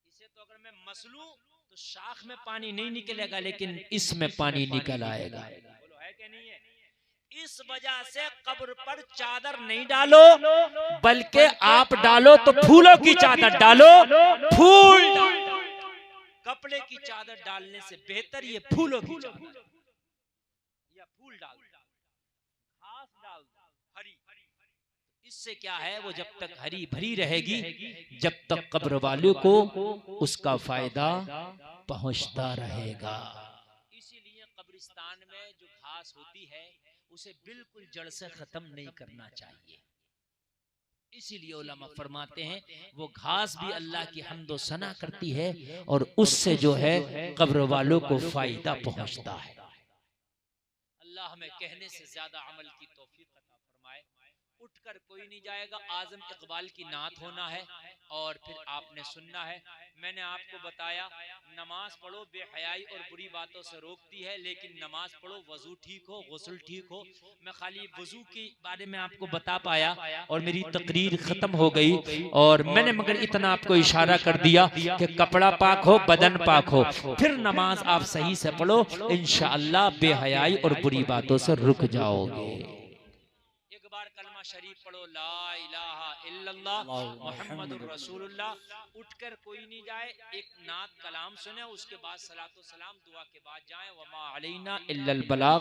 इसे तो अगर मैं मसलूं तो शाख में पानी नहीं निकलेगा, लेकिन इसमें पानी निकल आएगा। बोलो है कि नहीं है? इस वजह से कब्र पर चादर नहीं डालो, बल्कि आप डालो तो फूलों की चादर डालो। फूल डालो, कपड़े की चादर डालने से बेहतर ये फूलों की चादर या फूल डाल, घास डाल हरी। इससे क्या है, वो जब तक हरी भरी रहेगी, जब तक कब्र वालों को उसका फायदा पहुंचता रहेगा। इसीलिए कब्रिस्तान में जो घास होती है उसे बिल्कुल जड़ से खत्म नहीं करना चाहिए। इसीलिए उलमा फरमाते हैं वो घास भी अल्लाह की हम्दो सना करती है और उससे जो है कब्र वालों को फायदा पहुंचता है। अल्लाह हमें कहने से ज्यादा अमल की तौफीक अता फरमाए। उठकर कोई नहीं जाएगा, आजम इकबाल की नात होना है और फिर आपने सुनना है। मैंने आपको बताया नमाज पढ़ो बेहयाई और बुरी बातों से रोकती है, लेकिन नमाज पढ़ो वजू ठीक हो, गुस्ल ठीक हो। मैं खाली वजू के बारे में आपको बता पाया और मेरी तकरीर खत्म हो गई, और मैंने मगर इतना आपको इशारा कर दिया कि कपड़ा पाक हो, बदन पाक हो, फिर नमाज आप सही से पढ़ो, इंशाअल्लाह बेहयाई और बुरी बातों से रुक जाओगे। एक बार कलमा शरीफ पढ़ो, ला इलाहा इल्लल्लाह मुहम्मदुर रसूलुल्लाह। उठकर कोई नहीं जाए, एक नात कलाम सुने, उसके बाद सलातो सलाम दुआ के बाद जाए। वमा अलैना इल्लल बलाग।